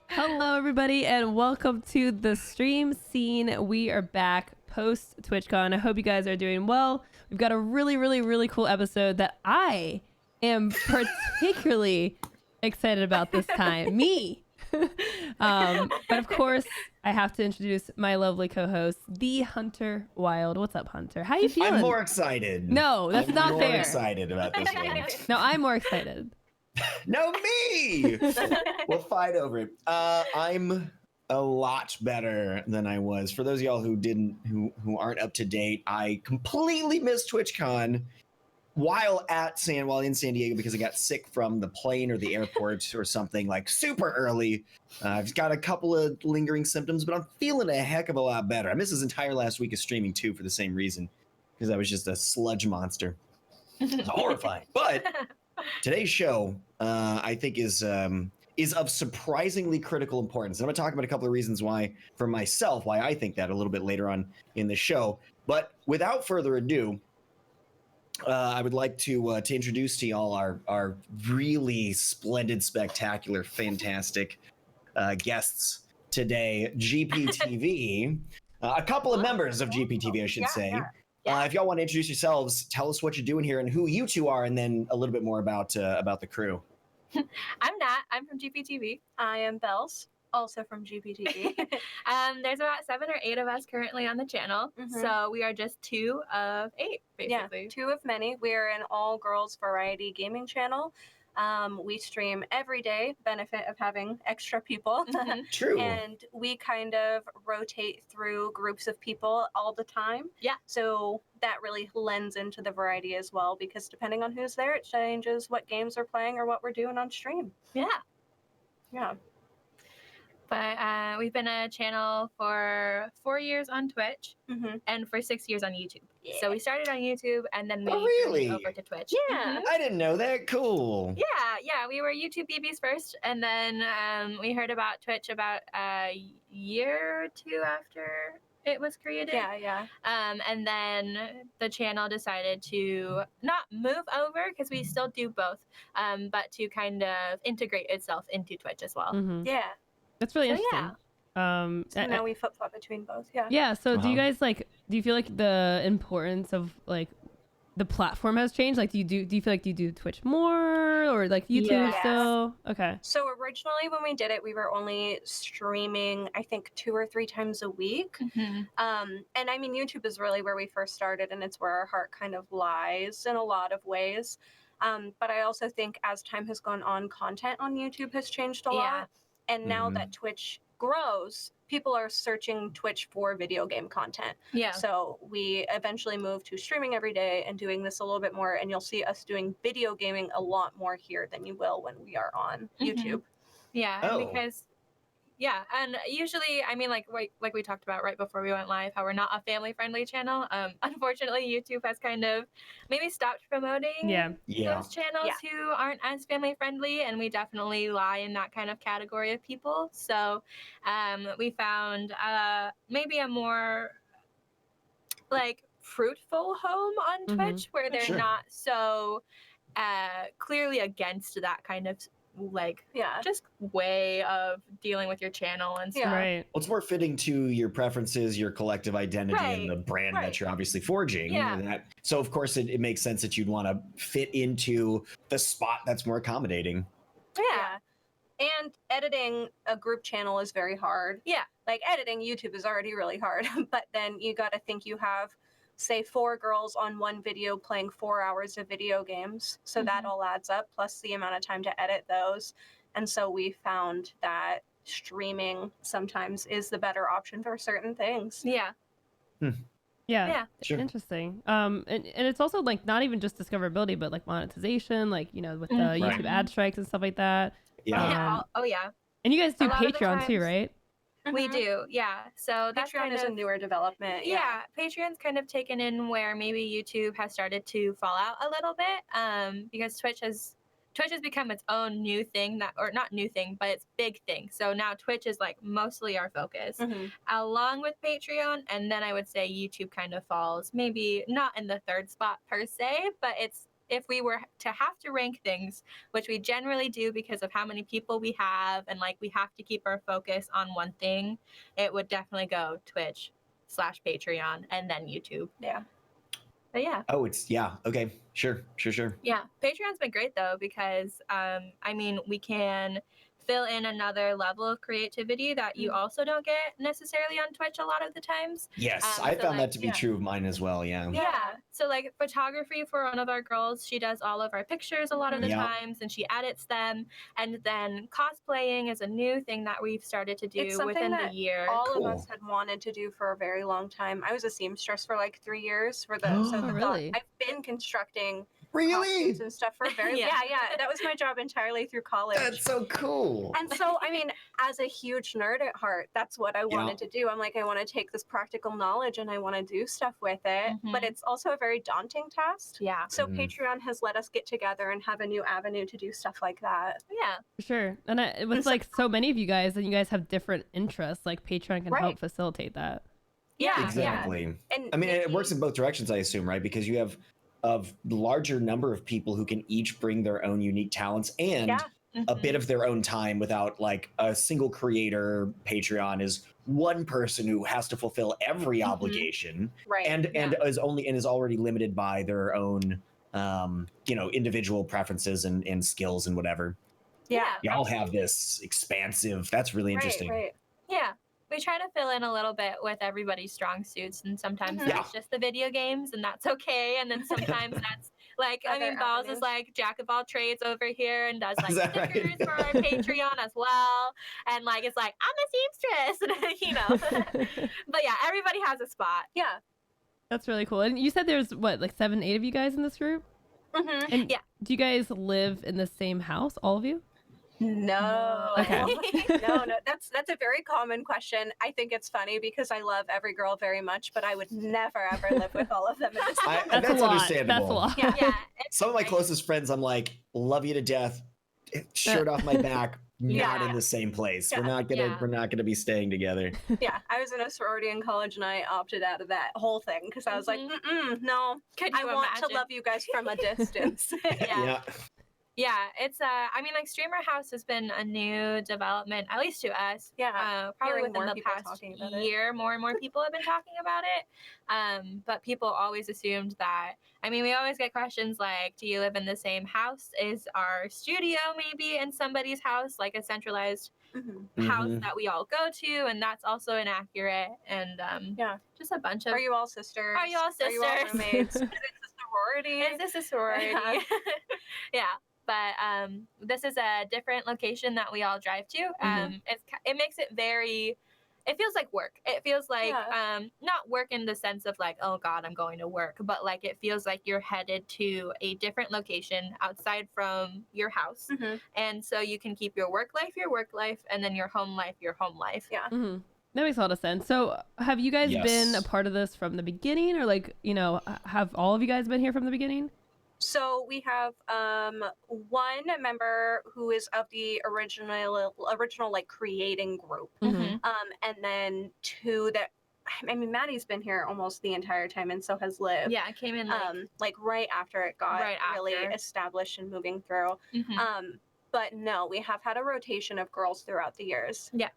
Hello, everybody, and welcome to the stream scene. We are back post TwitchCon. I hope you guys are doing well. We've got a really cool episode that I am particularly excited about this time. Me! But of course, I have to introduce my lovely co-host, the Hunter Wild. What's up, Hunter? How you feeling? I'm more excited. No, that's not fair. I'm more excited about this one. No, I'm more excited. No, me! We'll fight over it. I'm a lot better than I was. For those of y'all who aren't up to date, I completely missed TwitchCon while in San Diego because I got sick from the plane or the airport or something like super early. I've got a couple of lingering symptoms, but I'm feeling a heck of a lot better. I missed this entire last week of streaming too for the same reason, because I was just a sludge monster. It's horrifying. But today's show, I think, is of surprisingly critical importance. I'm going to talk about a couple of reasons why I think that a little bit later on in the show. But without further ado, I would like to introduce to y'all our really splendid, spectacular, fantastic guests today. GPTV, a couple of members of GPTV, I should say. Yeah. If y'all want to introduce yourselves, tell us what you're doing here and who you two are, and then a little bit more about the crew. I'm Nat. I'm from GPTV. I am Bells, also from GPTV. There's about 7 or 8 of us currently on the channel, so we are just 2 of 8, basically. Yeah, 2 of many. We're an all-girls variety gaming channel. We stream every day, benefit of having extra people. True. And we kind of rotate through groups of people all the time. Yeah. So that really lends into the variety as well, because depending on who's there, it changes what games we're playing or what we're doing on stream. Yeah. Yeah. But we've been a channel for 4 years on Twitch and for 6 years on YouTube. Yeah. So we started on YouTube and then we went over to Twitch. Yeah. I didn't know that. Cool. Yeah. We were YouTube BBs first, and then we heard about Twitch about a year or 2 after it was created. Yeah. And then the channel decided to not move over, because we still do both, but to kind of integrate itself into Twitch as well. Yeah. That's really interesting. Yeah. So now we flip-flop between both. Yeah. So do you guys do you feel like the importance of the platform has changed? Like, do you feel like you do Twitch more or like YouTube still? Okay. So originally when we did it, we were only streaming, I think 2 or 3 times a week. And I mean, YouTube is really where we first started, and it's where our heart kind of lies in a lot of ways. But I also think as time has gone on, content on YouTube has changed a lot. And now that Twitch grows, people are searching Twitch for video game content. Yeah. So we eventually moved to streaming every day and doing this a little bit more. And you'll see us doing video gaming a lot more here than you will when we are on YouTube. Yeah, because and usually, I mean, like we talked about right before we went live, how we're not a family-friendly channel. Unfortunately, YouTube has kind of maybe stopped promoting those channels who aren't as family-friendly, and we definitely lie in that kind of category of people. So we found maybe a more fruitful home on Twitch, where they're not so clearly against that kind of just way of dealing with your channel and stuff. Right. Well, it's more fitting to your preferences, your collective identity, and the brand that you're obviously forging. So of course it makes sense that you'd want to fit into the spot that's more accommodating. Yeah. And editing a group channel is very hard. Yeah. Like, editing YouTube is already really hard, but then you got to think you have, say, 4 girls on one video playing 4 hours of video games. So that all adds up, plus the amount of time to edit those. And so we found that streaming sometimes is the better option for certain things. Yeah. Sure. Interesting. And it's also not even just discoverability, but monetization, with the YouTube ad strikes and stuff like that. Yeah. And you guys do Patreon too, right? We do, so that's Patreon is a newer development. Patreon's kind of taken in where maybe YouTube has started to fall out a little bit, because Twitch has become its own new thing, not new thing, but it's big thing. So now Twitch is mostly our focus, along with Patreon, and then I would say YouTube kind of falls maybe not in the 3rd spot per se, but it's if we were to have to rank things, which we generally do because of how many people we have and like we have to keep our focus on one thing, it would definitely go Twitch/Patreon and then YouTube. Yeah. But yeah. Oh, okay, sure. Yeah, Patreon's been great though because I mean we can fill in another level of creativity that you also don't get necessarily on Twitch a lot of the times. Yes, I found that to be true of mine as well. Yeah. So like photography for one of our girls, she does all of our pictures a lot of the times and she edits them. And then cosplaying is a new thing that we've started to do within the year. All of us had wanted to do for a very long time. I was a seamstress for like 3 years for the really? I've been constructing Really? and stuff for very yeah. That was my job entirely through college. That's so cool. And so I mean, as a huge nerd at heart, that's what I wanted to do. I'm like, I want to take this practical knowledge and I want to do stuff with it, but it's also a very daunting task. Yeah. So Patreon has let us get together and have a new avenue to do stuff like that. Yeah. For sure. And with like so many of you guys, and you guys have different interests, like Patreon can help facilitate that. Yeah. Exactly. Yeah. And I mean, it works in both directions, I assume, right? Because you have a larger number of people who can each bring their own unique talents and a bit of their own time without like a single creator. Patreon is one person who has to fulfill every obligation, and is already limited by their own individual preferences and skills and whatever. Y'all have this expansive, that's really interesting. Yeah, we try to fill in a little bit with everybody's strong suits, and sometimes that's just the video games, and that's okay. And then sometimes that's like, I mean, Balls is like jack of all trades over here and does like stickers for our Patreon as well. And like, it's like, I'm a seamstress, But yeah, everybody has a spot. Yeah. That's really cool. And you said there's like 7, 8 of you guys in this group? And do you guys live in the same house, all of you? No. Okay. no. That's a very common question. I think it's funny because I love every girl very much, but I would never ever live with all of them in the same That's understandable. That's a lot. Yeah. Some of my closest friends, I'm like, love you to death, shirt off my back, not in the same place. We're not gonna be staying together. Yeah, I was in a sorority in college and I opted out of that whole thing because I was like, no, I want to love you guys from a distance. Yeah, it's I mean, like Streamer House has been a new development, at least to us. Yeah, probably within the past year, more and more people have been talking about it. But people always assumed that. I mean, we always get questions like, "Do you live in the same house? Is our studio maybe in somebody's house, like a centralized house that we all go to?" And that's also inaccurate. And just a bunch of. Are you all sisters? Are you all sisters? Are you all roommates? Is this a sorority? Is this a sorority? Yeah. But this is a different location that we all drive to. It makes it very, it feels like work. It feels like not work in the sense of like, oh God, I'm going to work, but like it feels like you're headed to a different location outside from your house. And so you can keep your work life, and then your home life. Yeah. That makes a lot of sense. So have you guys been a part of this from the beginning, or like, have all of you guys been here from the beginning? So we have one member who is of the original like creating group, and then 2 that, I mean, Maddie's been here almost the entire time, and so has Liv. Yeah, I came in like right after it got really established and moving through. But no, we have had a rotation of girls throughout the years. Yeah.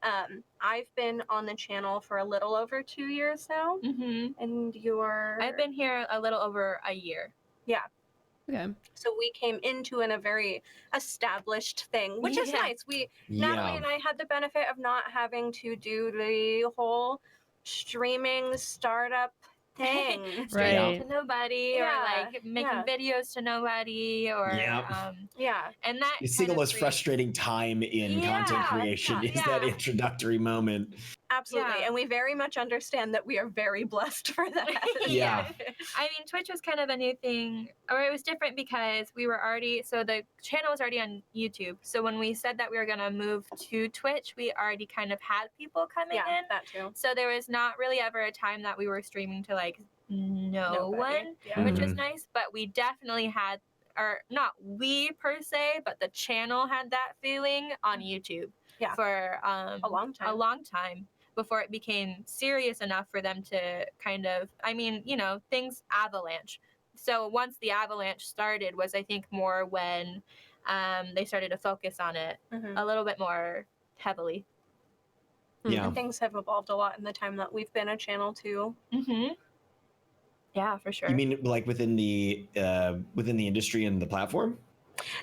I've been on the channel for a little over 2 years now, and you're. I've been here a little over a year. Yeah. Okay. So we came into a very established thing, which is nice. Natalie and I had the benefit of not having to do the whole streaming startup thing. Right. To nobody, or like making videos to nobody, or and that the single most frustrating time in content creation is that introductory moment. Absolutely. And we very much understand that we are very blessed for that. Yeah. I mean, Twitch was kind of a new thing, or it was different because we were already, so the channel was already on YouTube. So when we said that we were going to move to Twitch, we already kind of had people coming in. Yeah, that too. So there was not really ever a time that we were streaming to like no one, which was nice. But we definitely had, or not we per se, but the channel had that feeling on YouTube for a long time. Before it became serious enough for them to kind of, I mean, things avalanche so once the avalanche started was I think more when they started to focus on it Mm-hmm. a little bit more heavily. Yeah. And things have evolved a lot in the time that we've been a channel too. Mm-hmm. Yeah, for sure. You mean like within the industry and the platform?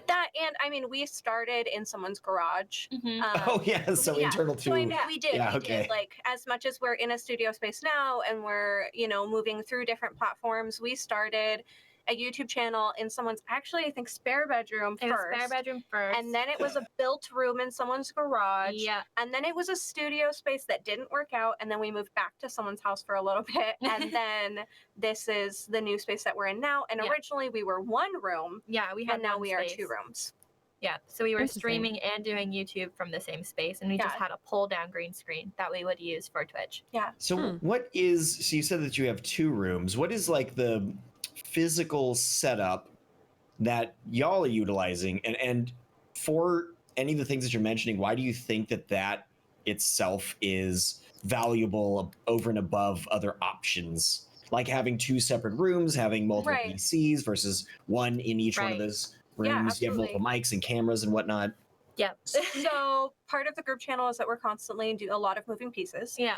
That, and I mean, we started in someone's garage. Mm-hmm. Oh yeah, so yeah. internal to. So I mean, we did. Yeah, we okay. did. Like, as much as we're in a studio space now and we're, you know, moving through different platforms, we started a YouTube channel in someone's, actually, I think, spare bedroom It was first. spare bedroom first. And then it was a built room in someone's garage. Yeah. And then it was a studio space that didn't work out. And then we moved back to someone's house for a little bit. And then this is the new space that we're in now. And Yeah. originally we were one room. Yeah, we had And now one we space. are 2 rooms. Yeah, so we were Interesting. streaming and doing YouTube from the same space, and we just Yeah. had a pull-down green screen that we would use for Twitch. So what is, so you said that you have 2 rooms. What is like the physical setup that y'all are utilizing? And for any of the things that you're mentioning, why do you think that that itself is valuable over and above other options? Like having 2 separate rooms, having multiple Right. PCs versus one in each one of Right. those Yeah, rooms. You have multiple mics and cameras and whatnot. Yep. So part of the group channel is that we're constantly do a lot of moving pieces. Yeah.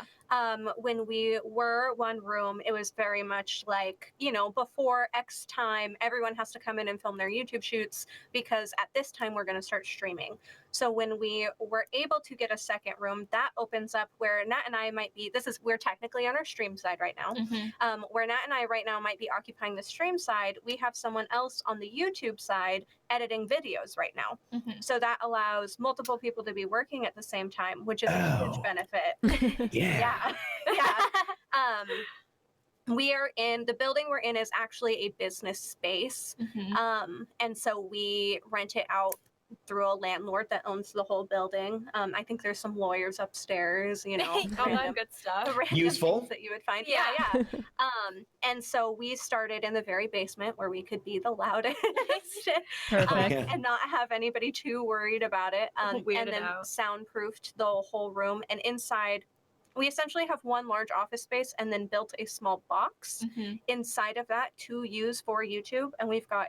When we were one room, it was very much like, you know, before X time, everyone has to come in and film their YouTube shoots because at this time we're going to start streaming. So when we were able to get a second room, that opens up where Nat and I might be, we're technically on our stream side right now. Mm-hmm. Where Nat and I right now might be occupying the stream side, we have someone else on the YouTube side editing videos right now. Mm-hmm. So that allows multiple people to be working at the same time, which is a huge Oh. benefit. Yeah. Yeah. We are in, the building we're in is actually a business space. Mm-hmm. And so we rent it out through a landlord that owns the whole building. I think there's some lawyers upstairs, you know, All that good stuff. random Useful. things that you would find. Yeah. Yeah. And so we started in the very basement where we could be the loudest. Perfect. Yeah. And not have anybody too worried about it. Weirded And then out. soundproofed the whole room. And inside, we essentially have one large office space and then built a small box Mm-hmm. inside of that to use for YouTube. And we've got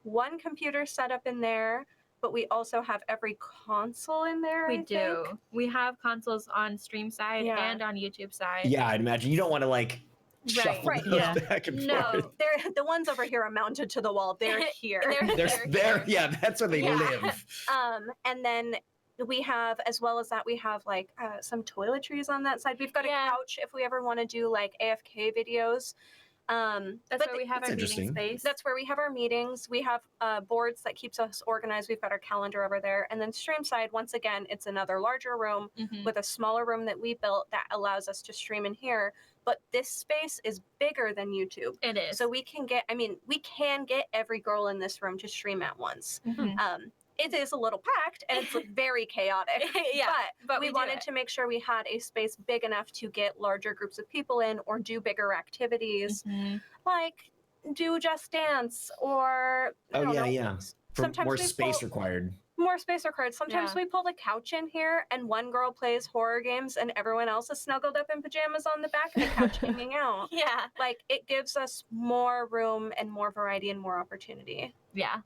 one computer set up in there, but we also have every console in there. We I do. think. We have consoles on stream side Yeah. and on YouTube side. Yeah, I'd imagine you don't want to like shuffle right, those yeah. back and No. forth. They're the ones over here are mounted to the wall. They're here. They're They're yeah, that's where they Yeah. live. And then we have, as well as that, we have like some toiletries on that side. We've got Yeah. a couch if we ever want to do like AFK videos. That's but where we have That's our meeting interesting. space. That's where we have our meetings. We have boards that keeps us organized. We've got our calendar over there. And then stream side, once again, it's another larger room Mhm. with a smaller room that we built that allows us to stream in here. But this space is bigger than YouTube. It is. So we can get every girl in this room to stream at once. Mhm. It is a little packed and it's very chaotic. Yeah, but we we do wanted it. to make sure we had a space big enough to get larger groups of people in or do bigger activities, Mhm. like do Just Dance or I Oh don't yeah, know, yeah. For sometimes more we space pull- required. more space required. Sometimes Yeah. we pull the couch in here and one girl plays horror games and everyone else is snuggled up in pajamas on the back of the couch hanging out. Yeah. Like, it gives us more room and more variety and more opportunity. Yeah.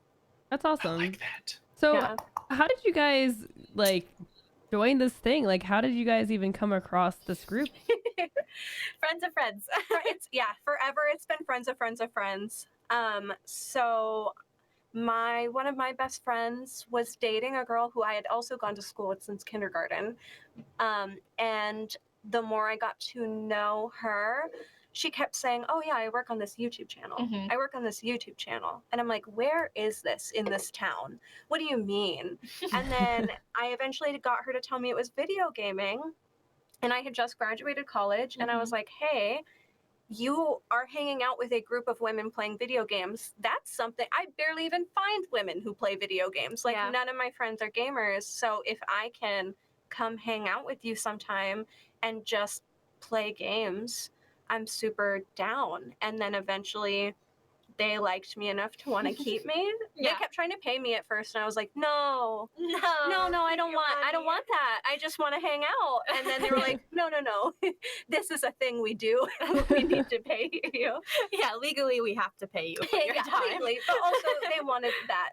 That's I awesome. like that. So, Yeah. how did you guys like join this thing? Like, how did you guys even come across this group? Friends of friends. Forever it's been friends of friends of friends. So one of my best friends was dating a girl who I had also gone to school with since kindergarten. And the more I got to know her, she kept saying, "Oh yeah, I work on this YouTube channel. Mhm. I work on this YouTube channel." And I'm like, "Where is this in this town? What do you mean?" And then I eventually got her to tell me it was video gaming. And I had just graduated college and I was like, "Hey, you are hanging out with a group of women playing video games. That's something. I barely even find women who play video games. Like, Yeah. none of my friends are gamers. So if I can come hang out with you sometime and just play games, I'm super down." And then eventually they liked me enough to want to keep me. Yeah. They kept trying to pay me at first, and I was like, no, I don't want that. I just want to hang out. And then they were like, no, this is a thing we do. We need to pay you. Yeah, legally we have to pay you for your time. Legally, but also they wanted that,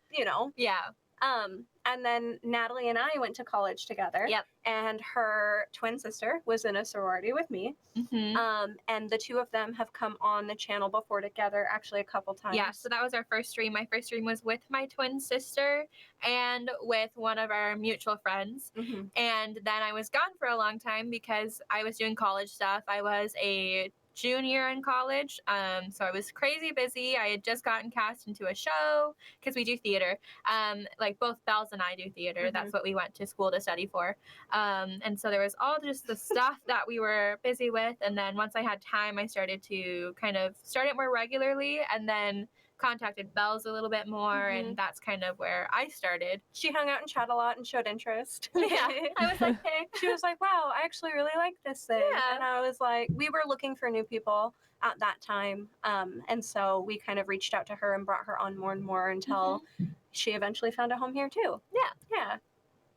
Yeah. And then Natalie and I went to college together. Yep. And her twin sister was in a sorority with me. Mm-hmm. And the two of them have come on the channel before together, actually a couple times. Yeah, so that was our first stream. My first stream was with my twin sister and with one of our mutual friends. Mm-hmm. And then I was gone for a long time because I was doing college stuff. I was a junior in college, so I was crazy busy. I had just gotten cast into a show because we do theater. Like both Bells and I do theater. Mm-hmm. That's what we went to school to study for. And so there was all just the stuff that we were busy with. And then once I had time, I started to kind of start it more regularly, and then contacted Bells a little bit more, and that's kind of where I started. She hung out and chat a lot and showed interest. Yeah, I was like, hey. She was like, wow, I actually really like this thing. Yeah. And I was like, we were looking for new people at that time. And so we kind of reached out to her and brought her on more and more until she eventually found a home here too. Yeah.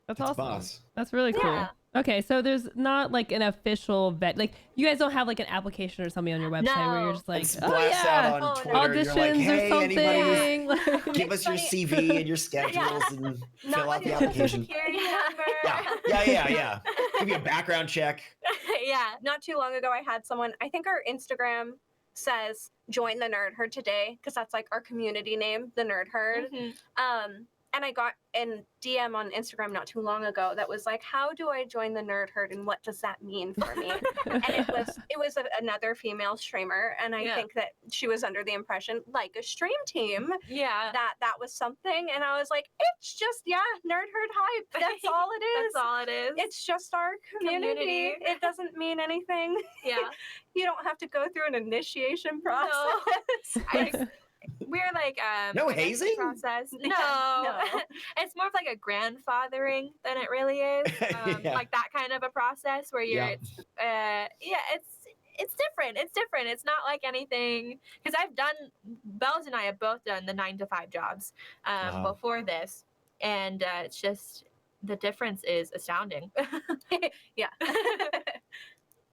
That's It's awesome. boss. That's really cool. Yeah. Okay, so there's not like an official vet, like you guys don't have like an application or something on your website where you're just like, It's oh blast yeah, out on Oh, Twitter. You're like, auditions hey, or anybody, something. give us your It's CV and your schedules and fill out the application. Security number. Yeah. Give you a background check. Yeah. Not too long ago, I had someone, I think our Instagram says join the Nerd Herd today, because that's like our community name, the Nerd Herd. And I got a DM on Instagram not too long ago that was like, how do I join the Nerd Herd and what does that mean for me? And it was another female streamer, and I think that she was under the impression, like a stream team, Yeah. that was something. And I was like, it's just Nerd Herd hype. That's all it is. That's all it is. It's just our community. It doesn't mean anything. Yeah. You don't have to go through an initiation process. We're like No what's the hazing? process. No. No. It's more of like a grandfathering than it really is. Like that kind of a process where you're it's different. It's different. It's not like anything, because Bells and I have both done the 9-to-5 jobs before this, and it's just the difference is astounding. Yeah.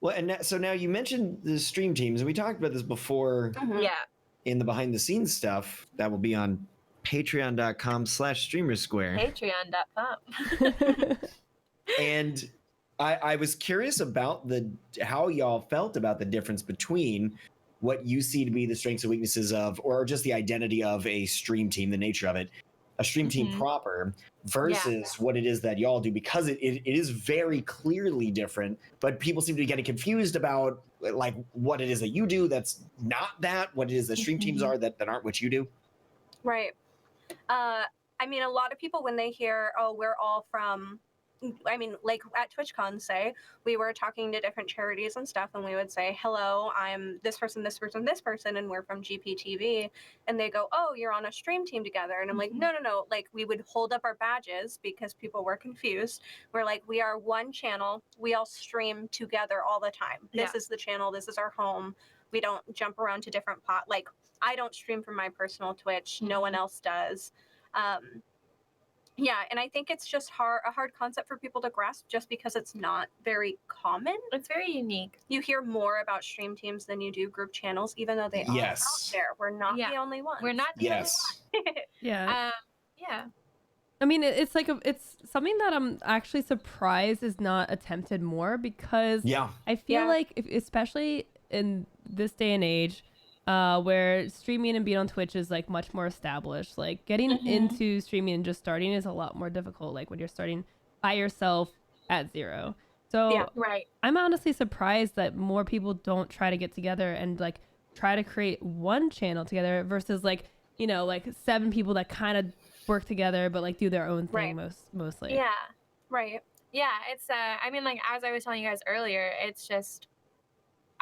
Well, and so now you mentioned the stream teams, and we talked about this before Yeah. in the behind the scenes stuff that will be on patreon.com/Streamersquare. Patreon.com. And I was curious about how y'all felt about the difference between what you see to be the strengths and weaknesses of, or just the identity of a stream team, the nature of it, a stream team proper, versus what it is that y'all do, because it is very clearly different, but people seem to be getting confused about like what it is that you do that's not that, what it is that stream teams are that aren't what you do. Right. I mean, a lot of people, when they hear, oh, we're all from, I mean, like at TwitchCon, say, we were talking to different charities and stuff, and we would say, hello, I'm this person, this person, this person, and we're from GPTV. And they go, oh, you're on a stream team together. And I'm like, no. Like, we would hold up our badges because people were confused. We're like, we are one channel. We all stream together all the time. This is the channel. This is our home. We don't jump around to different Like, I don't stream from my personal Twitch. No one else does. Yeah, and I think it's just a hard concept for people to grasp, just because it's not very common. It's very unique. You hear more about stream teams than you do group channels, even though they are out there. We're not the only ones. We're not the only ones. Yeah. Yeah. I mean, it's like it's something that I'm actually surprised is not attempted more, because I feel like especially in this day and age, where streaming and being on Twitch is like much more established, like getting into streaming and just starting is a lot more difficult, like when you're starting by yourself at zero. So I'm honestly surprised that more people don't try to get together and like try to create one channel together versus like, you know, like 7 people that kind of work together but like do their own thing mostly. Yeah. Right. Yeah, it's I mean, like as I was telling you guys earlier, it's just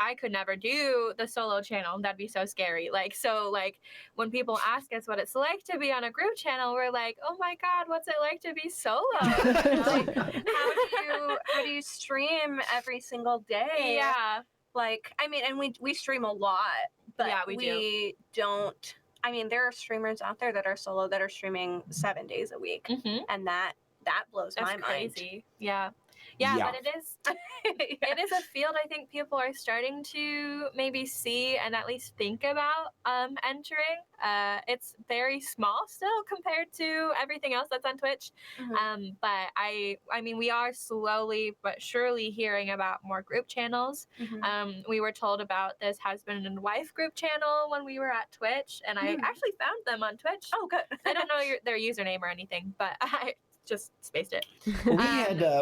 I could never do the solo channel. That'd be so scary. Like, so like when people ask us what it's like to be on a group channel, we're like, oh my God, what's it like to be solo? Like, how do you stream every single day? Yeah. Like, I mean, and we stream a lot, but we don't I mean, there are streamers out there that are solo that are streaming 7 days a week, and that blows my mind. Crazy. Yeah, but it is a field I think people are starting to maybe see and at least think about entering. It's very small still compared to everything else that's on Twitch. But I mean, we are slowly but surely hearing about more group channels. We were told about this husband and wife group channel when we were at Twitch, and I actually found them on Twitch. Oh, good. I don't know their username or anything, but I just spaced it.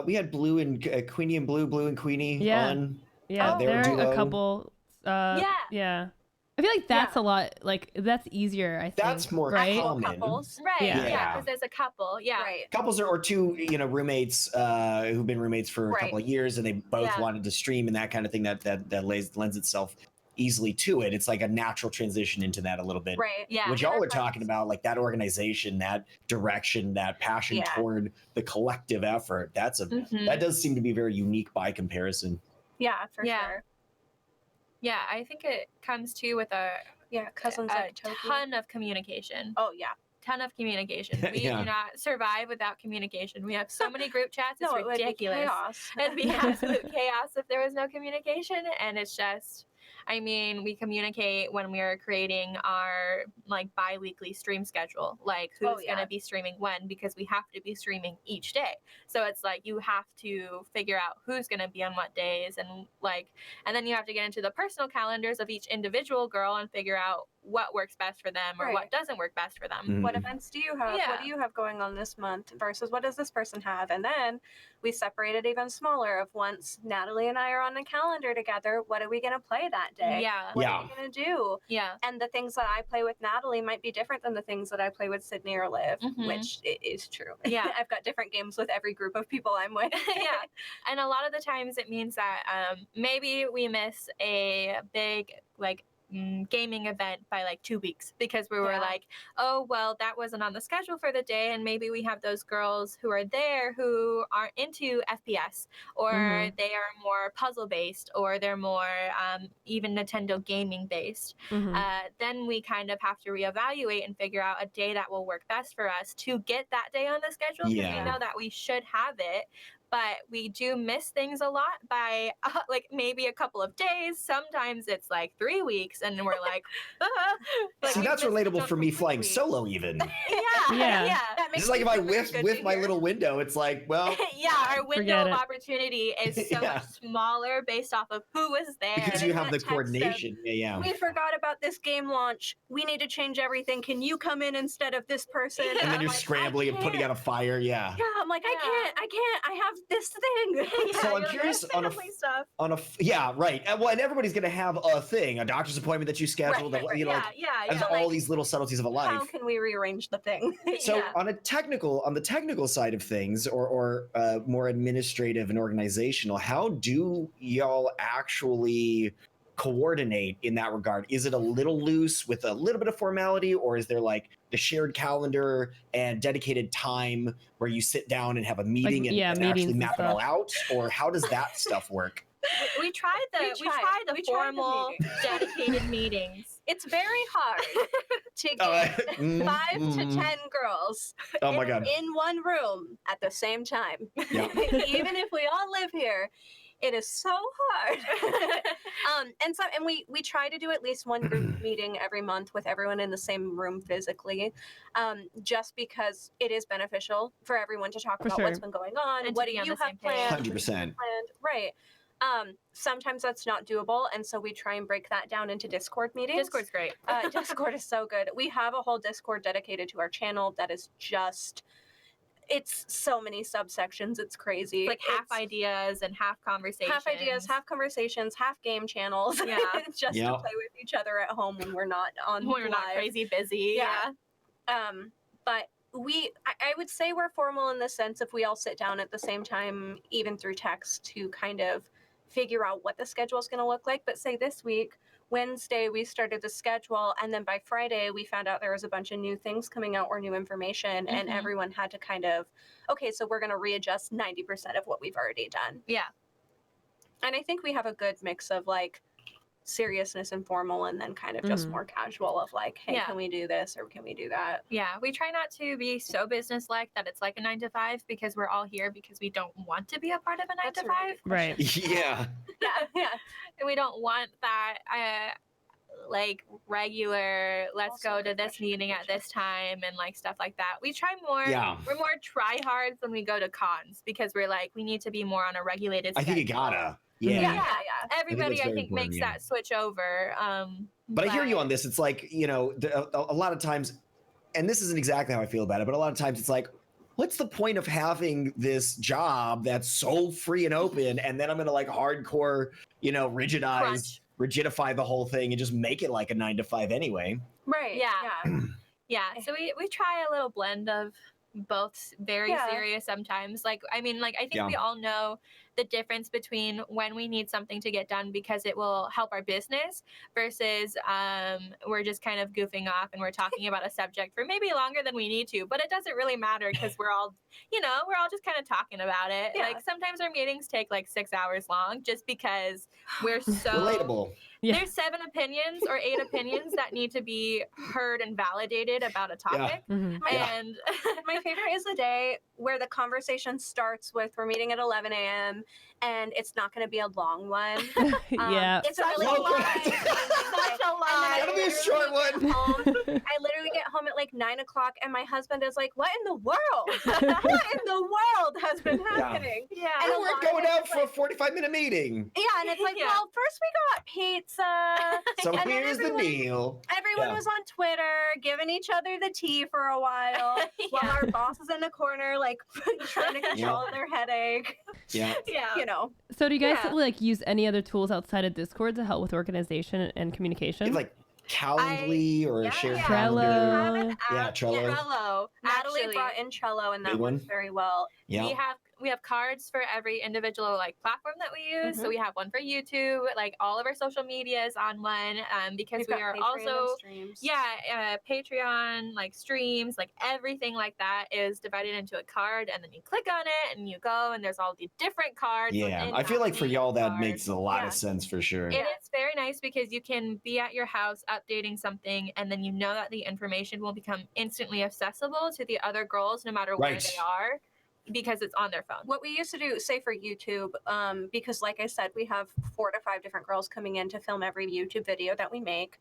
We had Blue and Queenie and Blue and Queenie on. Yeah, they were there are duo. a couple. Yeah. I feel like that's a lot. Like that's easier. I think that's more right? common. Couples, right? Yeah. Yeah, because there's a couple. Yeah, right. Couples or two, roommates who've been roommates for a couple of years, and they both wanted to stream and that kind of thing. That lends itself easily to it. It's like a natural transition into that a little bit. Right. Yeah. What y'all are talking about, like that organization, that direction, that passion toward the collective effort. That does seem to be very unique by comparison. Yeah, for sure. Yeah, I think it comes to with a cousins a like Toki. ton of communication. Oh yeah. Ton of communication. We do not survive without communication. We have so many group chats. It's ridiculous. It would be chaos. It'd be absolute chaos if there was no communication. And it's just, I mean, we communicate when we are creating our like bi-weekly stream schedule, like who's going to be streaming when, because we have to be streaming each day. So it's like you have to figure out who's going to be on what days, and then you have to get into the personal calendars of each individual girl and figure out what works best for them or what doesn't work best for them. What events do you have? What do you have going on this month versus what does this person have? And then we separate it even smaller of once Natalie and I are on the calendar together, what are we going to play that day? What are we going to do? Yeah. And the things that I play with Natalie might be different than the things that I play with Sydney or Liv, which is true. Yeah. I've got different games with every group of people I'm with. Yeah. And a lot of the times it means that maybe we miss a big gaming event by like 2 weeks because we were like, oh, well, that wasn't on the schedule for the day. And maybe we have those girls who are there who aren't into FPS, or they are more puzzle based, or they're more even Nintendo gaming based. Then we kind of have to reevaluate and figure out a day that will work best for us to get that day on the schedule, because we know that we should have it. But we do miss things a lot by like maybe a couple of days. Sometimes it's like 3 weeks, and we're like, see, that's relatable for me flying solo even. Yeah. It's like if I whiff my little window, it's like, well, our window of opportunity is so much smaller based off of who is there. Because you have the coordination. We forgot about this game launch. We need to change everything. Can you come in instead of this person? And then you're scrambling and putting out a fire. Yeah, I'm like, I can't. I have this thing. So I'm curious on a right. Well, and everybody's gonna have a thing, a doctor's appointment that you scheduled. There's all these little subtleties of a life. How can we rearrange the thing? So on the technical side of things, or more administrative and organizational, how do y'all actually coordinate in that regard? Is it a little loose with a little bit of formality, or is there like the shared calendar and dedicated time where you sit down and have a meeting and actually map it all out? Or how does that stuff work? We tried the formal dedicated meetings. It's very hard to get 5 to 10 girls in one room at the same time. Even if we all live here, it is so hard. And we try to do at least one group meeting every month with everyone in the same room physically, just because it is beneficial for everyone to talk about what's been going on and what do you have planned. 100%. Right. Sometimes that's not doable, and so we try and break that down into Discord meetings. Discord's great. Discord is so good. We have a whole Discord dedicated to our channel that is just... It's so many subsections. It's crazy. Like half ideas and half conversations. Half ideas, half conversations, half game channels. Yeah. Just to play with each other at home when we're not on when we're not crazy busy. Yeah. But I would say we're formal in the sense if we all sit down at the same time, even through text, to kind of figure out what the schedule is going to look like. But say this week, Wednesday, we started the schedule, and then by Friday, we found out there was a bunch of new things coming out or new information, and everyone had to kind of, okay, so we're going to readjust 90% of what we've already done. Yeah. And I think we have a good mix of, like, seriousness and formal, and then kind of just more casual of like, hey, can we do this or can we do that? Yeah, we try not to be so business-like that it's like a 9 to 5, because we're all here because we don't want to be a part of a 9 to 5. Right. Yeah. Yeah. And we don't want that like regular, let's go to this meeting at this time and like stuff like that. We try more, we're more try-hards when we go to cons, because we're like, we need to be more on a regulated schedule. I think you gotta. Yeah. Everybody, I think makes that switch over. But I hear you on this. It's like, you know, a lot of times, and this isn't exactly how I feel about it, but a lot of times it's like, what's the point of having this job that's so free and open, and then I'm gonna like hardcore, you know, rigidify the whole thing and just make it like a 9 to 5 anyway. Right. Yeah. Yeah. So we try a little blend of both, very serious sometimes. Like, I mean, like, I think we all know the difference between when we need something to get done because it will help our business versus we're just kind of goofing off and we're talking about a subject for maybe longer than we need to, but it doesn't really matter because we're all, you know, we're all just kind of talking about it. Like, sometimes our meetings take like 6 hours long just because we're so relatable. There's 7 opinions or 8 opinions that need to be heard and validated about a topic. And my favorite is the day where the conversation starts with, we're meeting at 11 a.m. and it's not going to be a long one. It's such a really lie. Such a lie. It'll be a short one. I literally get home at like 9 o'clock and my husband is like, what in the world? What in the world has been happening? And we're going out for a 45-minute meeting. Yeah, and it's like, well, first we got pizza. So here's the deal. Everyone was on Twitter giving each other the tea for a while while our boss is in the corner like trying to control their headache. You know. So do you guys like use any other tools outside of Discord to help with organization and communication? Like Calendly or a shared Trello. calendar. Trello. Trello. Natalie brought in Trello, and that works very well. We have cards for every individual like platform that we use. So we have one for YouTube, like all of our social media is on one, because we are also Patreon, like streams, like everything like that is divided into a card, and then you click on it and you go, and there's all the different cards. I feel like for y'all that makes a lot of sense for sure. It is very nice because you can be at your house updating something, and then you know that the information will become instantly accessible to the other girls no matter where they are, because it's on their phone. What we used to do, say for YouTube, because like I said, we have 4 to 5 different girls coming in to film every YouTube video that we make,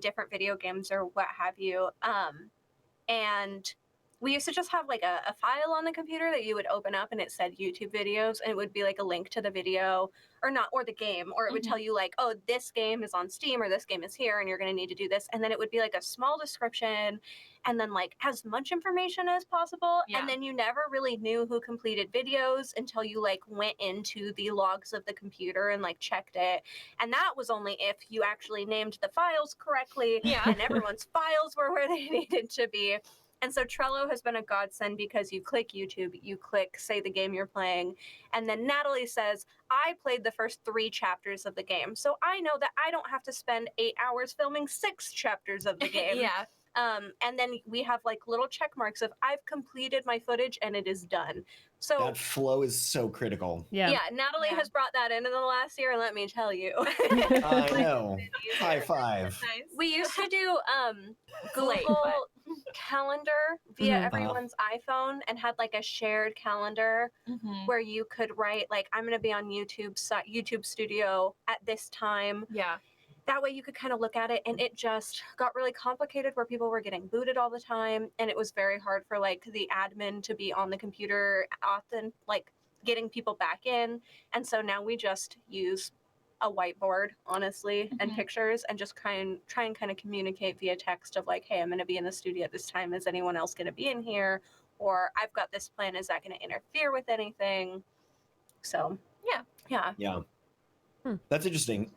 different video games or what have you. And we used to just have like a file on the computer that you would open up and it said YouTube videos, and it would be like a link to the video or the game, or it would tell you like, oh, this game is on Steam or this game is here and you're going to need to do this. And then it would be like a small description and then like as much information as possible. And then you never really knew who completed videos until you like went into the logs of the computer and like checked it. And that was only if you actually named the files correctly and everyone's files were where they needed to be. And so Trello has been a godsend because you click YouTube, you click, say, the game you're playing, and then Natalie says, I played the first 3 chapters of the game. So I know that I don't have to spend 8 hours filming 6 chapters of the game. And then we have like little check marks of I've completed my footage and it is done. So that flow is so critical. Natalie has brought that in the last year, and let me tell you. I know. High five. We used to do Google Calendar via everyone's iPhone and had like a shared calendar where you could write like, I'm going to be on YouTube Studio at this time. That way you could kind of look at it, and it just got really complicated where people were getting booted all the time, and it was very hard for like the admin to be on the computer often, like getting people back in. And so now we just use a whiteboard, honestly, and pictures, and just try and kind of communicate via text of like, hey, I'm going to be in the studio at this time. Is anyone else going to be in here? Or I've got this plan. Is that going to interfere with anything? So yeah. That's interesting.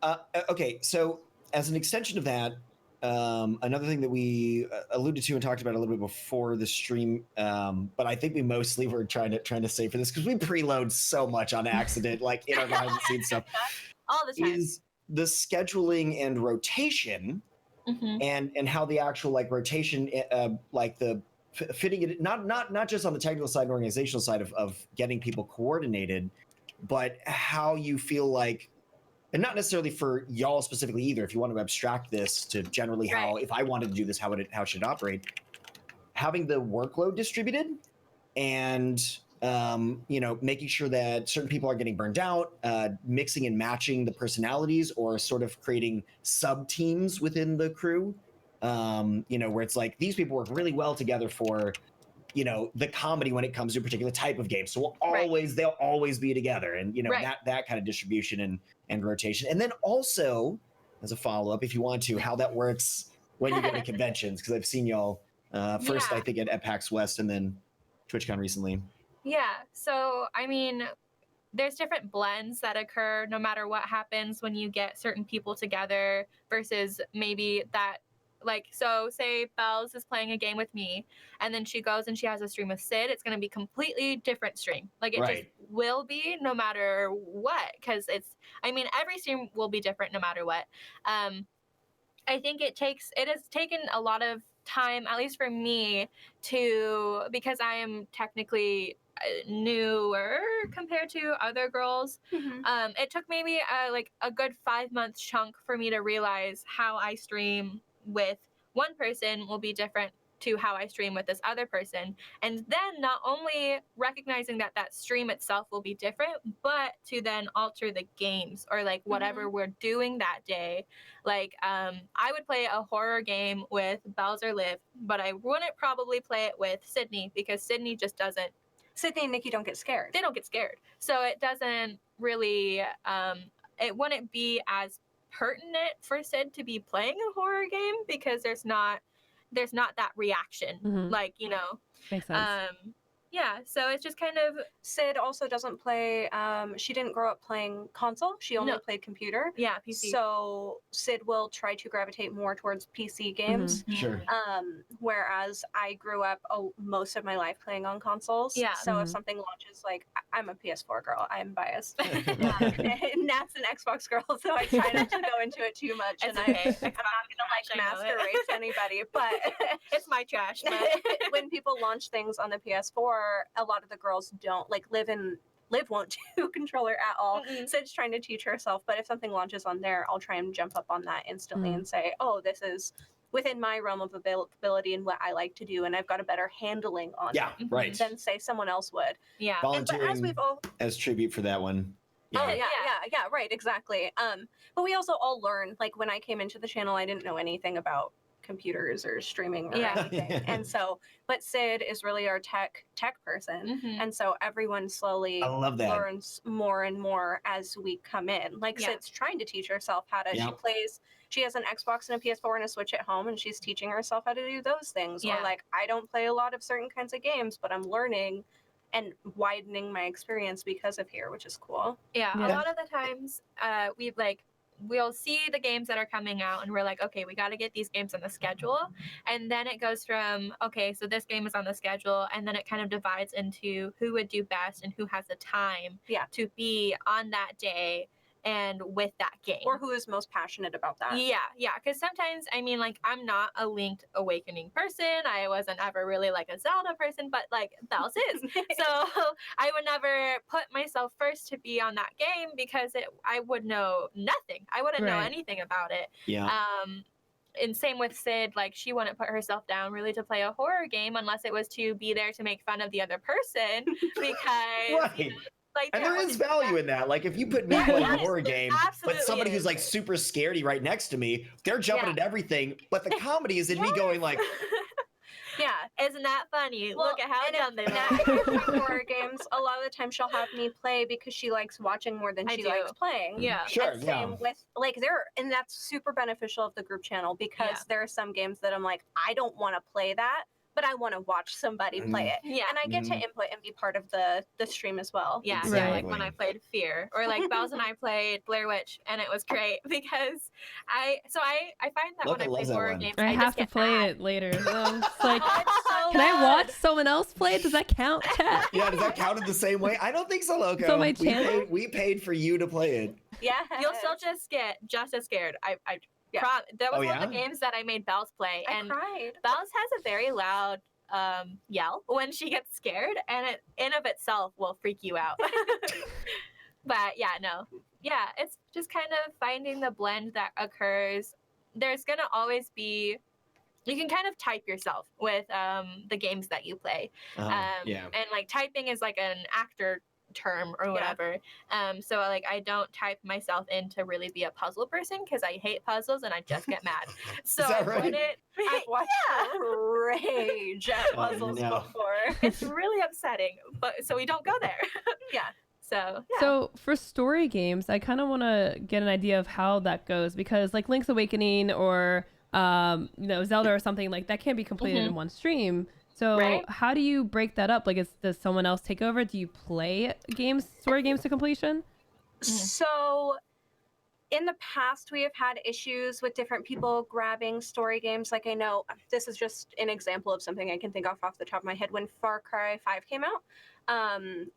Okay, so as an extension of that, another thing that we alluded to and talked about a little bit before the stream, but I think we mostly were trying to save for this because we preload so much on accident, like in our behind the scenes stuff. All the time. Is the scheduling and rotation, and how the actual like rotation, like the fitting it not just on the technical side and organizational side of getting people coordinated, but how you feel like and not necessarily for y'all specifically either. If you want to abstract this to generally how, if I wanted to do this, how should it operate? Having the workload distributed, and making sure that certain people are getting burned out, mixing and matching the personalities, or sort of creating sub teams within the crew, where it's like these people work really well together for the comedy when it comes to a particular type of game. So they'll always be together, and that kind of distribution and rotation. And then also, as a follow-up, if you want to, how that works when you go to conventions, because I've seen y'all first, I think at PAX West, and then TwitchCon recently. Yeah, so I mean, there's different blends that occur no matter what happens when you get certain people together versus maybe that. Like, so say Bells is playing a game with me, and then she goes and she has a stream with Sid. It's going to be completely different stream. Like, it just will be no matter what, because every stream will be different no matter what. I think it has taken a lot of time, at least for me, because I am technically newer compared to other girls. It took maybe a good 5-month chunk for me to realize how I stream with one person will be different to how I stream with this other person. And then not only recognizing that stream itself will be different, but to then alter the games or whatever we're doing that day. I would play a horror game with Bells or Liv, but I wouldn't probably play it with Sydney, because Sydney just doesn't. Sydney and Nikki don't get scared. They don't get scared. So it doesn't really, it wouldn't be as pertinent for Sid to be playing a horror game, because there's not that reaction. Makes sense. Yeah, so it's just kind of... Sid also doesn't play, she didn't grow up playing console. She only played computer. Yeah, PC. So Sid will try to gravitate more towards PC games. Sure. Whereas I grew up most of my life playing on consoles. Yeah. So if something launches, I'm a PS4 girl. I'm biased. And Nat's an Xbox girl, so I try not to go into it too much. It's and okay. I'm not going to master race anybody, but... It's my trash. But when people launch things on the PS4, a lot of the girls don't Liv won't do controller at all. Sid's trying to teach herself, but if something launches on there, I'll try and jump up on that instantly and say, oh, this is within my realm of availability and what I like to do, and I've got a better handling on it than say someone else would. Yeah. Volunteering as tribute for that one. Yeah, right, exactly. But we also all learn, when I came into the channel, I didn't know anything about computers or streaming or anything. And so, but Sid is really our tech person. And so everyone slowly learns more and more as we come in. Sid's trying to teach herself how to, she has an Xbox and a PS4 and a Switch at home, and she's teaching herself how to do those things. Or I don't play a lot of certain kinds of games, but I'm learning and widening my experience because of here, which is cool. Yeah. A lot of the times we'll see the games that are coming out, and we're like, okay, we got to get these games on the schedule. And then it goes from, okay, so this game is on the schedule, and then it kind of divides into who would do best and who has the time to be on that day and with that game. Or who is most passionate about that. Yeah. Because sometimes, I'm not a Linked Awakening person. I wasn't ever really a Zelda person, but Bells is. So I would never put myself first to be on that game, because I would know nothing. I wouldn't know anything about it. Yeah. And same with Sid, she wouldn't put herself down really to play a horror game unless it was to be there to make fun of the other person, because... And there is value in that. If you put me playing a horror game, but somebody who's super scaredy right next to me, they're jumping at everything, but the comedy is in me going isn't that funny? Look at how dumb they look. Horror games, a lot of the time she'll have me play because she likes watching more than she likes playing. Yeah. Sure, and same with and that's super beneficial of the group channel, because there are some games that I'm I don't want to play that, but I want to watch somebody play it. Yeah. And I get to input and be part of the stream as well. Yeah. Exactly. When I played Fear, or Bells and I played Blair Witch, and it was great because I find that when I play horror games, I have to play it later. So it's can I watch someone else play it? Does that count, chat? Yeah, does that count in the same way? I don't think so, Loco. So my channel? We paid for you to play it. Yeah. You'll still just get just as scared. That was one of the games that I made Bells play, and cried. Bells has a very loud yell when she gets scared, and it in of itself will freak you out. But yeah, no. Yeah, it's just kind of finding the blend that occurs. There's going to always be, you can kind of type yourself with the games that you play. Yeah. And like typing is like an actor term or whatever. So like I don't type myself in to really be a puzzle person because I hate puzzles and I just get mad. So Is that I right? put it. I've watched her rage at puzzles before. It's really upsetting, but so we don't go there. Yeah. So yeah. So for story games, I kind of want to get an idea of how that goes because like Link's Awakening or Zelda or something like that can't be completed in one stream. So how do you break that up? Like, does someone else take over? Do you play story games to completion? So in the past, we have had issues with different people grabbing story games. Like I know this is just an example of something I can think off the top of my head. When Far Cry 5 came out,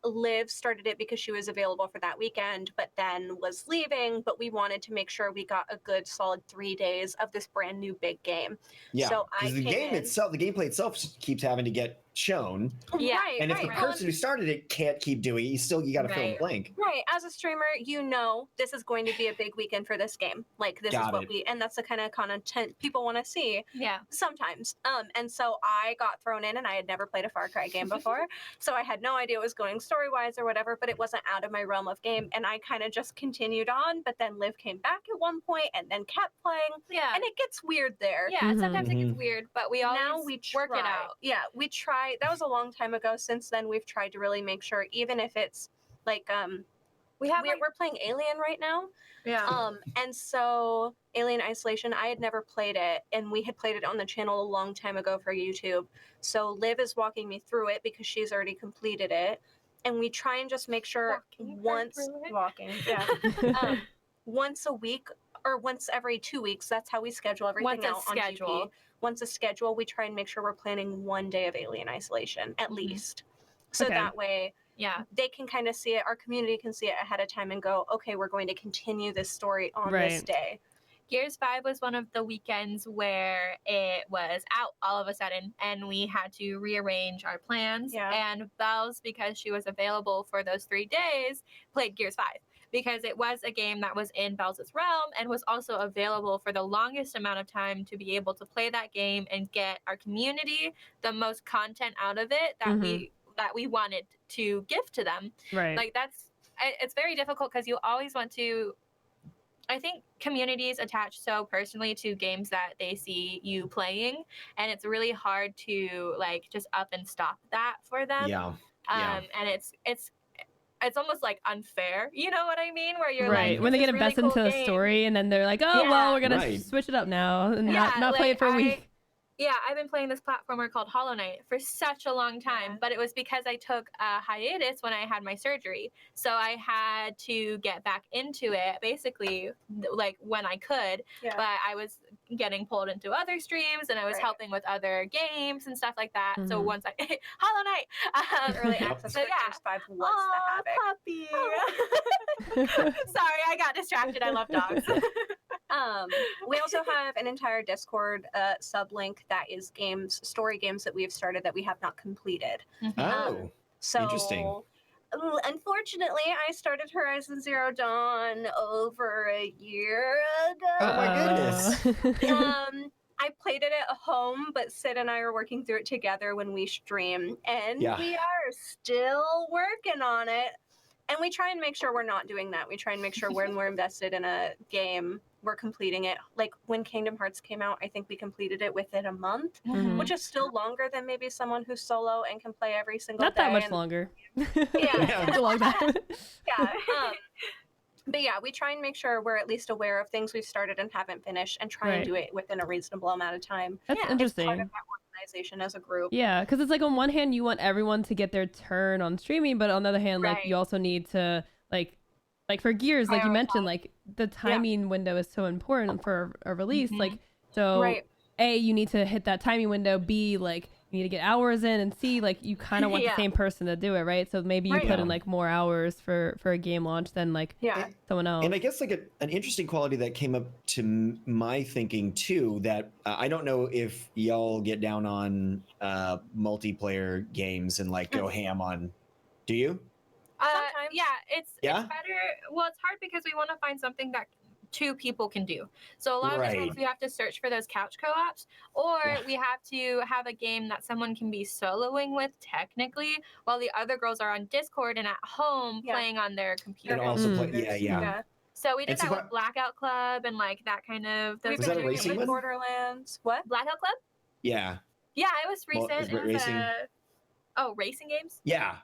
Liv started it because she was available for that weekend, but then was leaving. But we wanted to make sure we got a good solid 3 days of this brand new big game. Yeah, so the gameplay itself keeps having to get shown. Yeah, right, and if the person who started it can't keep doing it, you got to fill in blank. Right. As a streamer, this is going to be a big weekend for this game. Like this is what and that's the kind of content people want to see. Yeah. Sometimes. And so I got thrown in and I had never played a Far Cry game before. So I had no idea it was going story-wise or whatever, but it wasn't out of my realm of game. And I kind of just continued on, but then Liv came back at one point and then kept playing. Yeah. And it gets weird there. Yeah, sometimes it gets weird, but we always work it out. Yeah, we try. That was a long time ago. Since then, we've tried to really make sure, even if it's like we're playing Alien right now. Yeah. And so Alien Isolation, I had never played it, and we had played it on the channel a long time ago for YouTube. So Liv is walking me through it because she's already completed it, and we try and just make sure once a week or once every 2 weeks. That's how we schedule everything out on GP. Once a schedule, we try and make sure we're planning 1 day of Alien Isolation at least. So that way, they can kind of see it. Our community can see it ahead of time and go, okay, we're going to continue this story on this day. Gears 5 was one of the weekends where it was out all of a sudden and we had to rearrange our plans. And Bells, because she was available for those 3 days, played Gears 5. Because it was a game that was in Bells' realm and was also available for the longest amount of time to be able to play that game and get our community the most content out of it that we wanted to give to them. Right. Like it's very difficult because you always want to. I think communities attach so personally to games that they see you playing, and it's really hard to like just up and stop that for them. And it's almost like unfair, you know what I mean? Where you're like, when they get invested into the story and then they're like, oh, well, we're going to switch it up now and not play it for a week. Yeah, I've been playing this platformer called Hollow Knight for such a long time, but it was because I took a hiatus when I had my surgery. So I had to get back into it basically like when I could, but I was getting pulled into other streams and I was helping with other games and stuff like that. So once Hollow Knight, early access for Gears 5 was the puppy. Sorry, I got distracted. I love dogs. We also have an entire Discord sublink that is story games that we have started that we have not completed. So interesting. Unfortunately, I started Horizon Zero Dawn over a year ago. Oh my goodness. I played it at home, but Sid and I are working through it together when we stream, and we are still working on it. And we try and make sure we're not doing that. We try and make sure when we're invested in a game, we're completing it. Like when Kingdom Hearts came out, I think we completed it within a month, which is still longer than maybe someone who's solo and can play every single day. Not that much longer. It's a long time. But yeah, we try and make sure we're at least aware of things we've started and haven't finished and try and do it within a reasonable amount of time. That's interesting. It's part of that organization as a group. Yeah, because it's like on one hand, you want everyone to get their turn on streaming, but on the other hand, like you also need to like for Gears, like you mentioned, like the timing window is so important for a release. Like, so A, you need to hit that timing window. B, like you need to get hours in, and C, like you kind of want the same person to do it, right? So maybe you put in like more hours for a game launch than like someone else. And I guess like an interesting quality that came up to my thinking too, that I don't know if y'all get down on multiplayer games and like go ham on. Do you? Sometimes. Yeah, it's better. Well, it's hard because we want to find something that two people can do. So a lot of times we have to search for those couch co-ops, or we have to have a game that someone can be soloing with technically, while the other girls are on Discord and at home playing on their computer. And also play, yeah. So we did that with Blackout Club and like that kind of. Was that a racing one? Borderlands. What? Blackout Club? Yeah. Yeah, it was recent. Well, it was racing. Oh, racing games? Yeah.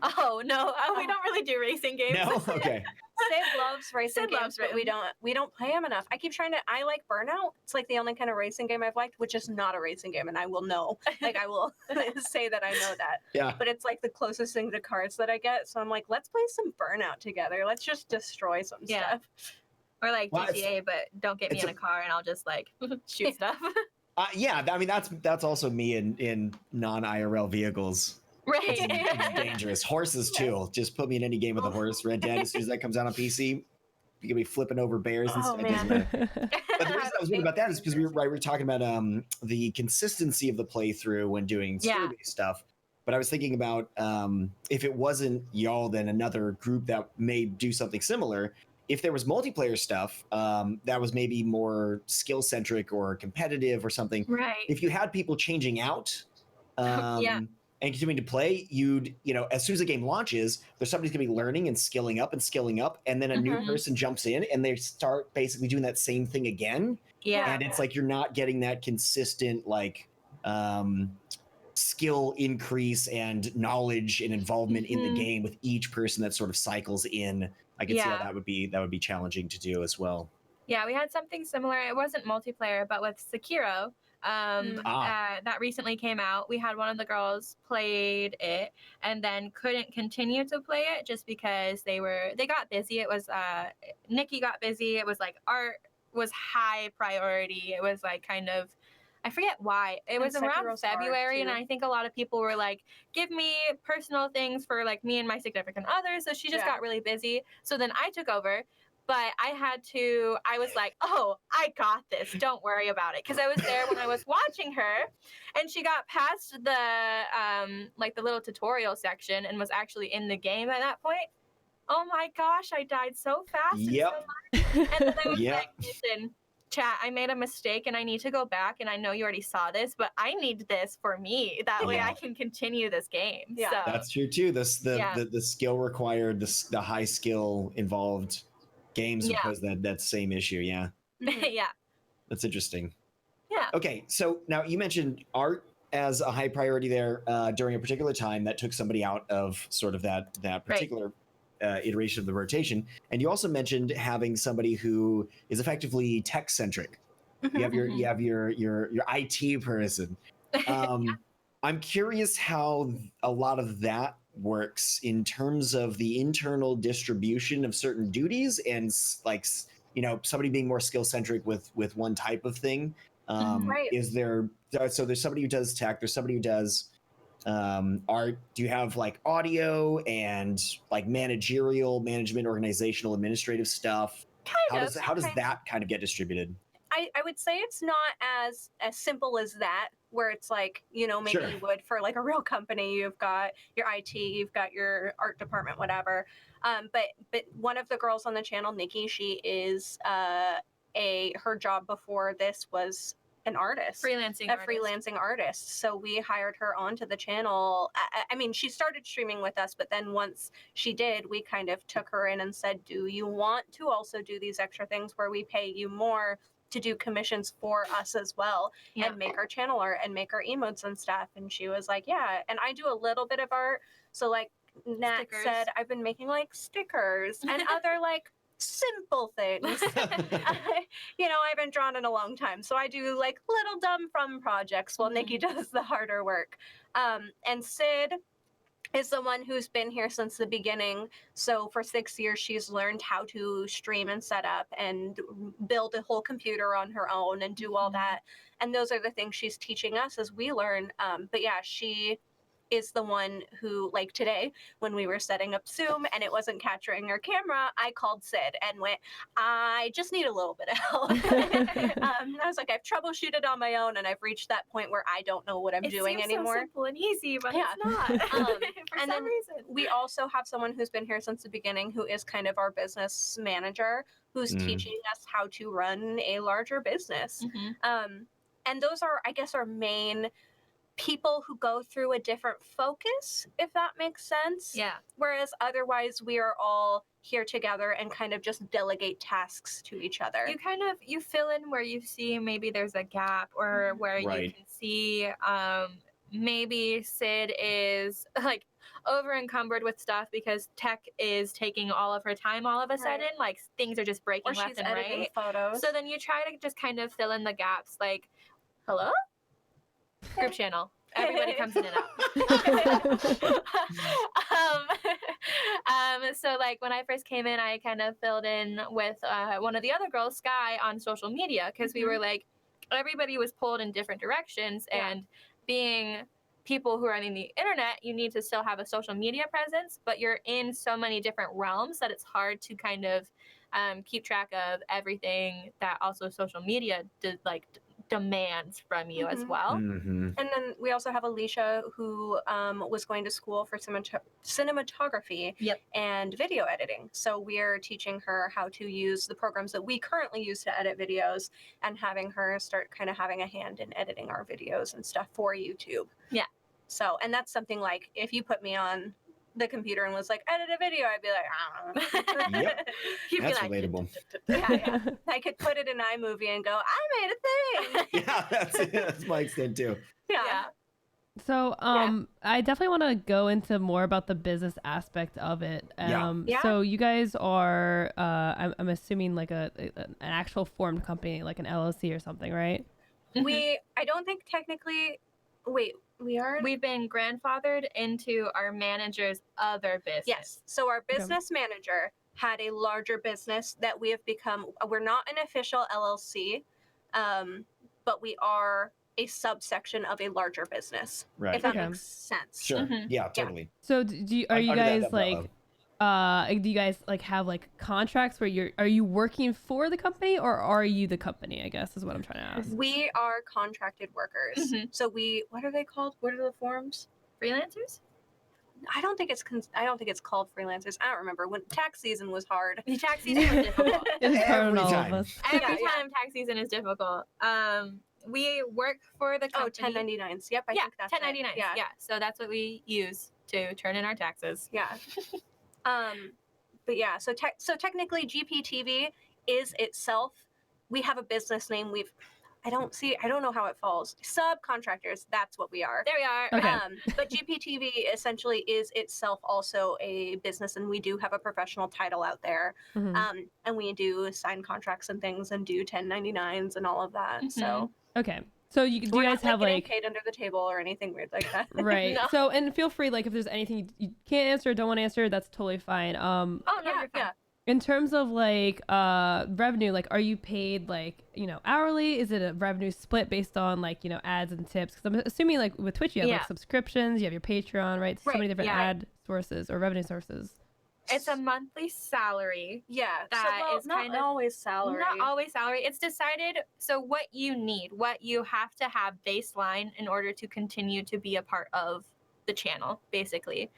Oh no, we don't really do racing games. No, okay. Sid loves racing games, but we don't play them enough. I keep trying to. I like Burnout. It's like the only kind of racing game I've liked, which is not a racing game, and I will know. Like I will say that I know that. Yeah. But it's like the closest thing to cards that I get. So I'm like, let's play some Burnout together. Let's just destroy some stuff. Or like GTA, but don't get me in a car and I'll just like shoot stuff. Yeah, I mean that's also me in non-IRL vehicles. Right. It's dangerous. Horses too. Just put me in any game with a horse. Red Dead, as soon as that comes out on PC, you can be flipping over bears and stuff. Man. But the reason I was thinking about that is because we were talking about the consistency of the playthrough when doing story-based stuff. But I was thinking about if it wasn't y'all, then another group that may do something similar. If there was multiplayer stuff that was maybe more skill-centric or competitive or something, right? If you had people changing out, and continuing to play, as soon as the game launches, there's somebody's gonna be learning and skilling up, and then a new person jumps in and they start basically doing that same thing again. Yeah. And it's like you're not getting that consistent skill increase and knowledge and involvement in the game with each person that sort of cycles in. I can see how that would be challenging to do as well. Yeah, we had something similar. It wasn't multiplayer, but with Sekiro. That recently came out. We had one of the girls played it and then couldn't continue to play it just because they got busy. It was Nikki got busy. It was like art was high priority. It was like kind of, I forget why. It was around February, and I think a lot of people were like, give me personal things for like me and my significant other. So she just got really busy. So then I took over. But I was like, oh, I got this. Don't worry about it. Because I was there when I was watching her, and she got past the little tutorial section and was actually in the game at that point. Oh my gosh, I died so fast. Yep. And so much. And then I was like, listen, chat, I made a mistake and I need to go back, and I know you already saw this, but I need this for me. That way I can continue this game. Yeah. So, that's true too. The skill required, the high skill involved games pose that same issue. Yeah. Yeah. That's interesting. Yeah. Okay, so now you mentioned art as a high priority there during a particular time that took somebody out of sort of that particular iteration of the rotation, and you also mentioned having somebody who is effectively tech centric. You have your IT person. I'm curious how a lot of that works in terms of the internal distribution of certain duties and somebody being more skill centric with one type of thing. Is there, so there's somebody who does tech, there's somebody who does art. Do you have like audio and like managerial, management, organizational, administrative stuff? How does that kind of get distributed? I would say it's not as simple as that, where it's like, maybe you would for like a real company. You've got your IT, you've got your art department, whatever. But one of the girls on the channel, Nikki, she is her job before this was an artist, freelancing artist. So we hired her onto the channel. I mean, she started streaming with us, but then once she did, we kind of took her in and said, do you want to also do these extra things where we pay you more to do commissions for us as well and make our channel art and make our emotes and stuff? And she was like, yeah. And I do a little bit of art. So like Nat said, I've been making like stickers and other like simple things. I haven't drawn in a long time. So I do like little dumb fun projects while Nikki does the harder work. And Sid is the one who's been here since the beginning. So for 6 years, she's learned how to stream and set up and build a whole computer on her own and do all that. And those are the things she's teaching us as we learn. But yeah, she is the one who, like today, when we were setting up Zoom and it wasn't capturing our camera, I called Sid and went, I just need a little bit of help. I was like, I've troubleshooted on my own and I've reached that point where I don't know what I'm doing anymore. So simple and easy, but Yeah. it's not. For and some reason. We also have someone who's been here since the beginning who is kind of our business manager who's teaching us how to run a larger business. And those are, I guess, our main people who go through a different focus, if that makes sense. Yeah. Whereas otherwise we are all here together and kind of just delegate tasks to each other. You fill in where you see maybe there's a gap or where you can see maybe Sid is like over encumbered with stuff because tech is taking all of her time all of a sudden. Like things are just breaking or left she's and editing right. photos. So then you try to just kind of fill in the gaps like, hello? Group channel. Everybody comes in and out. So like when I first came in, I kind of filled in with one of the other girls, Sky, on social media because we were like, everybody was pulled in different directions, and being people who are in the internet, you need to still have a social media presence, but you're in so many different realms that it's hard to kind of keep track of everything that also social media demands from you as well. And then we also have Alicia who was going to school for cinematography and video editing. So we're teaching her how to use the programs that we currently use to edit videos and having her start kind of having a hand in editing our videos and stuff for YouTube. Yeah. So, and that's something like if you put me on the computer and was like, edit a video, I'd be like, Yep. That's relatable. Yeah. I could put it in iMovie and go, I made a thing. Yeah, that's my extent too. Yeah. So, I definitely want to go into more about the business aspect of it. So you guys are, I'm assuming like an actual formed company, like an LLC or something, right? I don't think technically, we've been grandfathered into our manager's other business. Yes. So our business manager had a larger business that we have become. We're not an official LLC, but we are a subsection of a larger business. Right. If that makes sense. Sure. Yeah, totally. So are you guys like, do you guys like have like contracts where are you working for the company or are you the company, I guess is what I'm trying to ask. We are contracted workers. So what are they called? What are the forms? Freelancers? I don't think it's called freelancers. I don't remember. When tax season was hard. The tax season was difficult. It's hard on all time. of us. Every time tax season is difficult. We work for the company. 1099s. Yep, I think that's 1099s. Yeah. So that's what we use to turn in our taxes. Yeah. But yeah, so technically GPTV is itself, we have a business name. I don't know how it falls. Subcontractors, that's what we are. There we are. Okay. But GPTV essentially is itself also a business, and we do have a professional title out there. And we do sign contracts and things and do 1099s and all of that. So okay. So do you guys have like paid under the table or anything weird like that? Right. No. So, and feel free, like if there's anything you can't answer or don't want to answer, that's totally fine. Oh no, you're fine. In terms of like revenue, like are you paid like, hourly? Is it a revenue split based on like, ads and tips? Because I'm assuming like with Twitch you have like subscriptions, you have your Patreon, right? So many different ad sources or revenue sources. It's a monthly salary. Yeah, that is not kind of always salary. Not always salary. It's decided. So what you need, what you have to have baseline in order to continue to be a part of the channel, basically.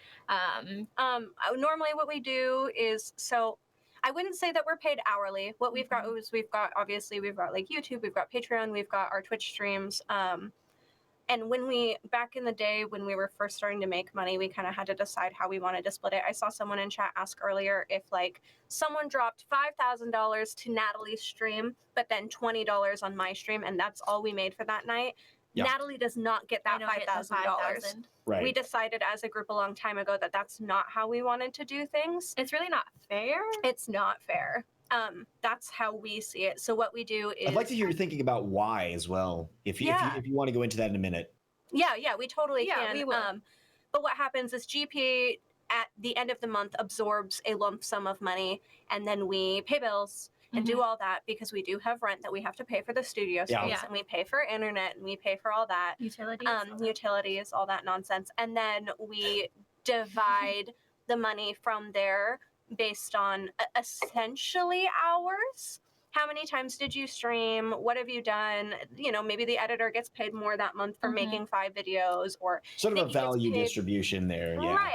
Normally what we do is, so I wouldn't say that we're paid hourly. What we've got is we've got like YouTube, we've got Patreon, we've got our Twitch streams. And back in the day when we were first starting to make money, we kind of had to decide how we wanted to split it. I saw someone in chat ask earlier if like someone dropped $5,000 to Natalie's stream, but then $20 on my stream, and that's all we made for that night. Yep. Natalie does not get that $5,000. Right. We decided as a group a long time ago that that's not how we wanted to do things. It's really not fair. It's not fair. That's how we see it. So what we do is, I'd like to hear you thinking about why as well. If you want to go into that in a minute. Yeah, we totally can. We will. But what happens is GP at the end of the month absorbs a lump sum of money, and then we pay bills, and do all that, because we do have rent that we have to pay for the studio space, and we pay for internet, and we pay for all that. Utilities, all that nonsense. And then we divide the money from there based on essentially hours. How many times did you stream? What have you done? You know, maybe the editor gets paid more that month for making 5 videos, or sort of a value distribution there. Yeah. Right.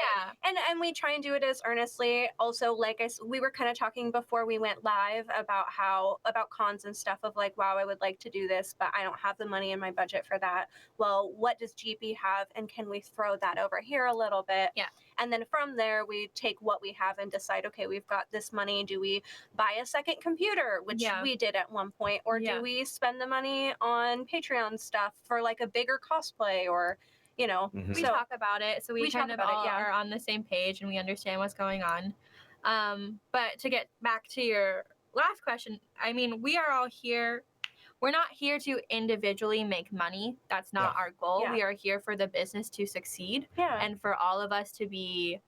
And we try and do it as earnestly. Also, like we were kind of talking before we went live about about cons and stuff of like, wow, I would like to do this, but I don't have the money in my budget for that. Well, what does GP have, and can we throw that over here a little bit? Yeah. And then from there, we take what we have and decide, okay, we've got this money. Do we buy a second computer, which we did at one point, or do we spend the money on Patreon stuff for like a bigger cosplay, or, you know, we talk about it, so we kind of all are on the same page and we understand what's going on. But to get back to your last question, I mean, we are all here. We're not here to individually make money. That's not our goal. We are here for the business to succeed and for all of us to be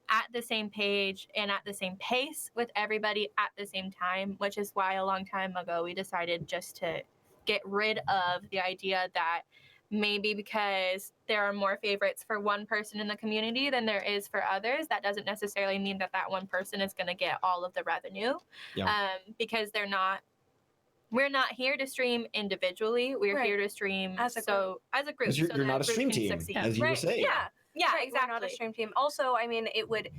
at the same page and at the same pace with everybody at the same time, which is why a long time ago we decided just to get rid of the idea that maybe because there are more favorites for one person in the community than there is for others, that doesn't necessarily mean that that one person is going to get all of the revenue, because we're not here to stream individually. We're here to stream as a group. Because you're not a stream team, as you were saying. Yeah, exactly. We're not a stream team. Also, I mean, it would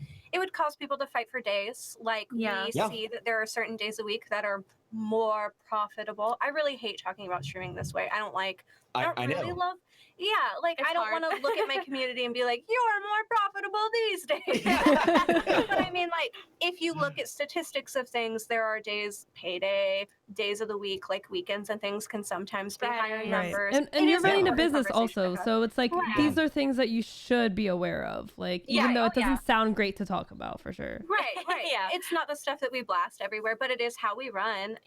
cause people to fight for days. Like, we see that there are certain days a week that are more profitable. I really hate talking about streaming this way. I don't like. I don't really love. Yeah, like it's I don't want to look at my community and be like, you're more profitable these days. But I mean, like, if you look at statistics of things, there are days, payday, days of the week, like weekends and things can sometimes be higher numbers. And you're running a business also, so it's like these are things that you should be aware of. Like, even though it doesn't sound great to talk about, for sure. Right. It's not the stuff that we blast everywhere, but it is how we run.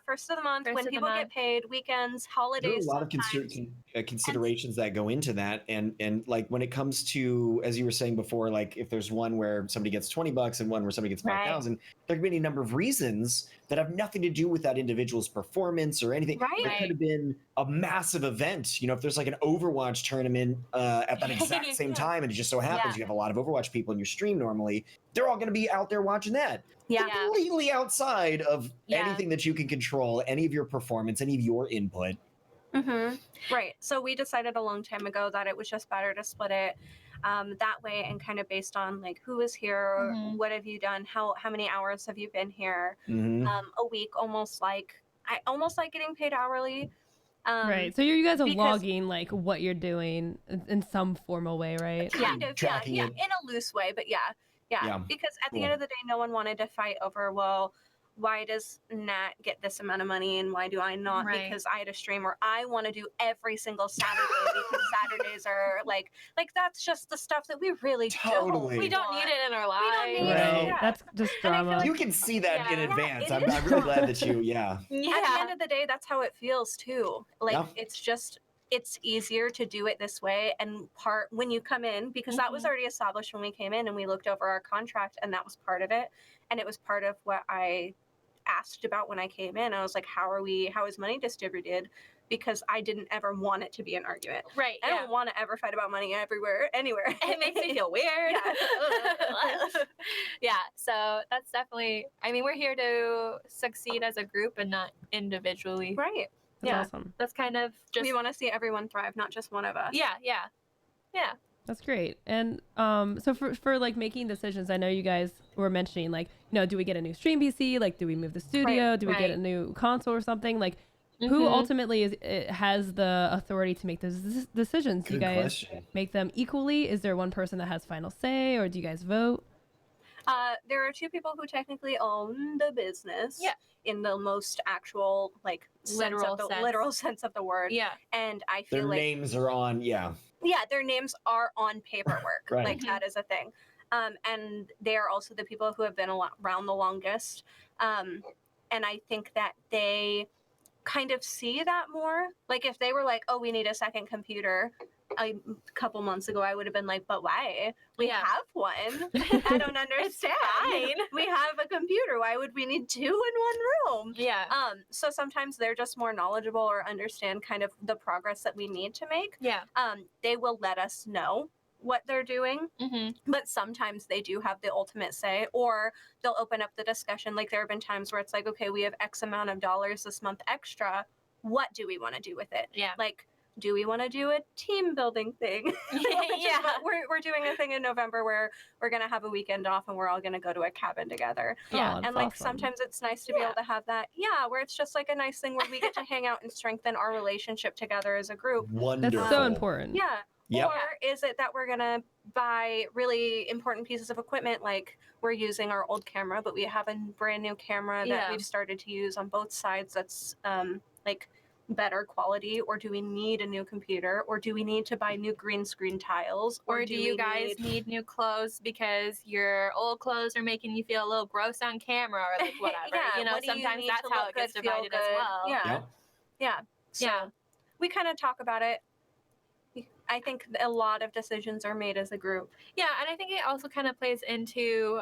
First of the month, when people get paid, weekends, holidays. There are a lot of considerations that go into that, and like when it comes to, as you were saying before, like if there's one where somebody gets $20 and one where somebody gets 5,000, there could be any number of reasons that have nothing to do with that individual's performance or anything. There could have been a massive event. You know, if there's like an Overwatch tournament at that exact same time, and it just so happens you have a lot of Overwatch people in your stream normally, they're all going to be out there watching that. Completely outside of anything that you can control, any of your performance, any of your input. Right. So we decided a long time ago that it was just better to split it that way, and kind of based on like who is here, what have you done, how many hours have you been here, a week, almost like getting paid hourly. Right. So you guys are logging like what you're doing in some formal way, right? Kind of, in a loose way, but because at the end of the day, no one wanted to fight over, well, why does Nat get this amount of money and why do I not? Because I had a stream where I want to do every single Saturday, because Saturdays are like that's just the stuff that we really don't. We don't need it in our lives. We don't need it. That's just drama. You can see that in advance. I'm really glad that you, At the end of the day, that's how it feels too. Like it's easier to do it this way, and when you come in, because that was already established when we came in and we looked over our contract, and that was part of it, and it was part of what I asked about when I came in. I was like, how is money distributed? Because I didn't ever want it to be an argument. Right. I don't want to ever fight about money anywhere. It makes me feel weird. So that's definitely, I mean, we're here to succeed as a group and not individually. Right. That's awesome. That's kind of just, we want to see everyone thrive, not just one of us. Yeah. That's great. And so for like making decisions, I know you guys were mentioning like, you know, do we get a new stream PC? Like, do we move the studio? Do we get a new console or something? Like, who ultimately has the authority to make those decisions? Do you guys make them equally? Is there one person that has final say, or do you guys vote? There are two people who technically own the business. In the most actual, like, literal sense of the word. And I feel their names are on, their names are on paperwork. Like, that is a thing. And they are also the people who have been around the longest. And I think that they kind of see that more. Like, if they were like, oh, we need a second computer, a couple months ago, I would have been like, but why? We Yeah. have one. I don't understand. fine. We have a computer. Why would we need 2 in one room? Yeah. So sometimes they're just more knowledgeable or understand kind of the progress that we need to make. Yeah. They will let us know what they're doing, Mm-hmm. but sometimes they do have the ultimate say, or they'll open up the discussion. Like there have been times where it's like, okay, we have X amount of dollars this month extra. What do we want to do with it? Yeah. Like, do we want to do a team building thing? Yeah. We're doing a thing in November where we're going to have a weekend off and we're all going to go to a cabin together. Yeah. Oh, that's And like awesome. sometimes it's nice to be able to have that, where it's just like a nice thing where we get to hang out and strengthen our relationship together as a group. Wonderful. That's so important. Yeah. Yep. Or is it that we're going to buy really important pieces of equipment, like we're using our old camera, but we have a brand new camera that Yeah. we've started to use on both sides that's like better quality? Or do we need a new computer? Or do we need to buy new green screen tiles? Or do you we guys need new clothes because your old clothes are making you feel a little gross on camera or like whatever? Yeah, you know, what do you sometimes need that's to how look it gets good, feel divided as good? well. Yeah. Yep. Yeah. So Yeah. we kind of talk about it. I think a lot of decisions are made as a group. Yeah, and I think it also kind of plays into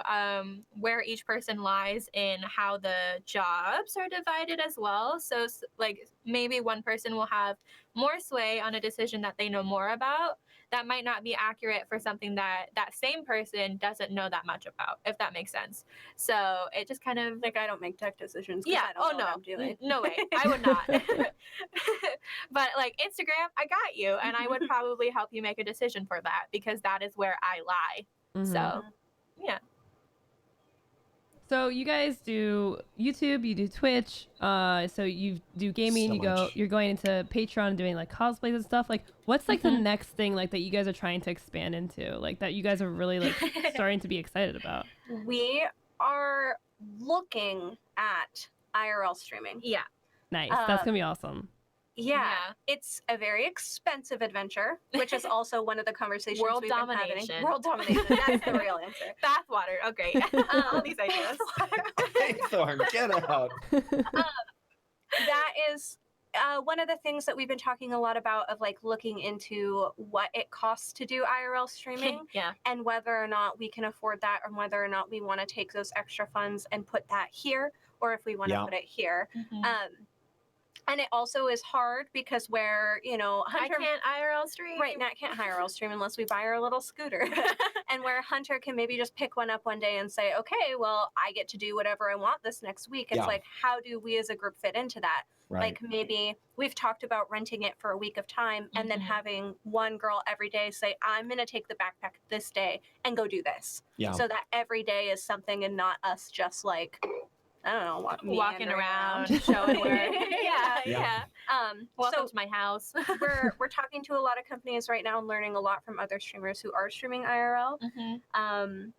where each person lies in how the jobs are divided as well. So, like, maybe one person will have more sway on a decision that they know more about that might not be accurate for something that that same person doesn't know that much about, if that makes sense. So it just kind of Like I don't make tech decisions. 'Cause yeah. I don't know No. what I'm doing. No way. I would not. But like Instagram, I got you, and I would probably help you make a decision for that because that is where I lie. Mhm. So, yeah. So you guys do YouTube, you do Twitch, so you do gaming, So much. you're going into Patreon doing like cosplays and stuff. Like what's like the Mhm. next thing like that you guys are trying to expand into? Like that you guys are really like starting to be excited about? We are looking at IRL streaming. Yeah. Nice. That's gonna be awesome. Yeah, it's a very expensive adventure, which is also one of the conversations World we've been domination. having. World domination. That's the real answer. Bathwater. Okay. All these ideas. Hey, Thorn, get out. That is one of the things that we've been talking a lot about of like looking into what it costs to do IRL streaming Yeah. and whether or not we can afford that or whether or not we want to take those extra funds and put that here or if we want to Yeah. put it here. Mhm. And it also is hard because where, I Hunter can't IRL stream. Right, Nat can't IRL stream unless we buy our little scooter. And where Hunter can maybe just pick one up one day and say, okay, well, I get to do whatever I want this next week. It's Yeah. like, how do we as a group fit into that? Right. Like maybe we've talked about renting it for a week of time and then Mhm. having one girl every day say, I'm going to take the backpack this day and go do this. Yeah. So that every day is something and not us just like, I don't know, Walking meandering around, showing where. Yeah. Yeah. Welcome to my house. we're talking to a lot of companies right now and learning a lot from other streamers who are streaming IRL. Mhm.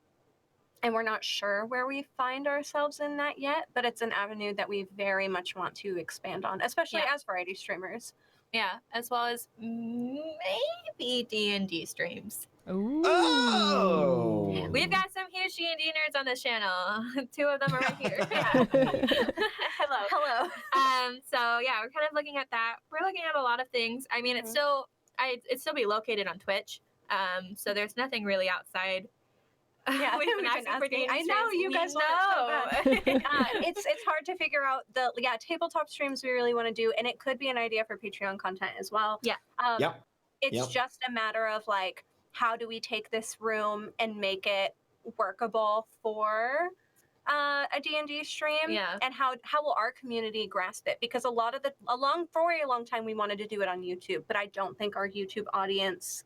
And we're not sure where we find ourselves in that yet, but it's an avenue that we very much want to expand on, especially Yeah. as variety streamers. Yeah, as well as maybe D&D streams. Ooh. Oh. We've got some huge D&D nerds on this channel. 2 of them are right here. Hello. Hello. So yeah, we're kind of looking at that. We're looking at a lot of things. I mean, it'd still be located on Twitch. So there's nothing really outside. Yeah, We've been asking for D&D I know streams. you We guys know. want it so bad. It's hard to figure out tabletop streams we really want to do, and it could be an idea for Patreon content as well. Yeah. Yep. It's Yep. just a matter of like, how do we take this room and make it workable for a D&D stream? Yeah. And how will our community grasp it? Because for a long time we wanted to do it on YouTube, but I don't think our YouTube audience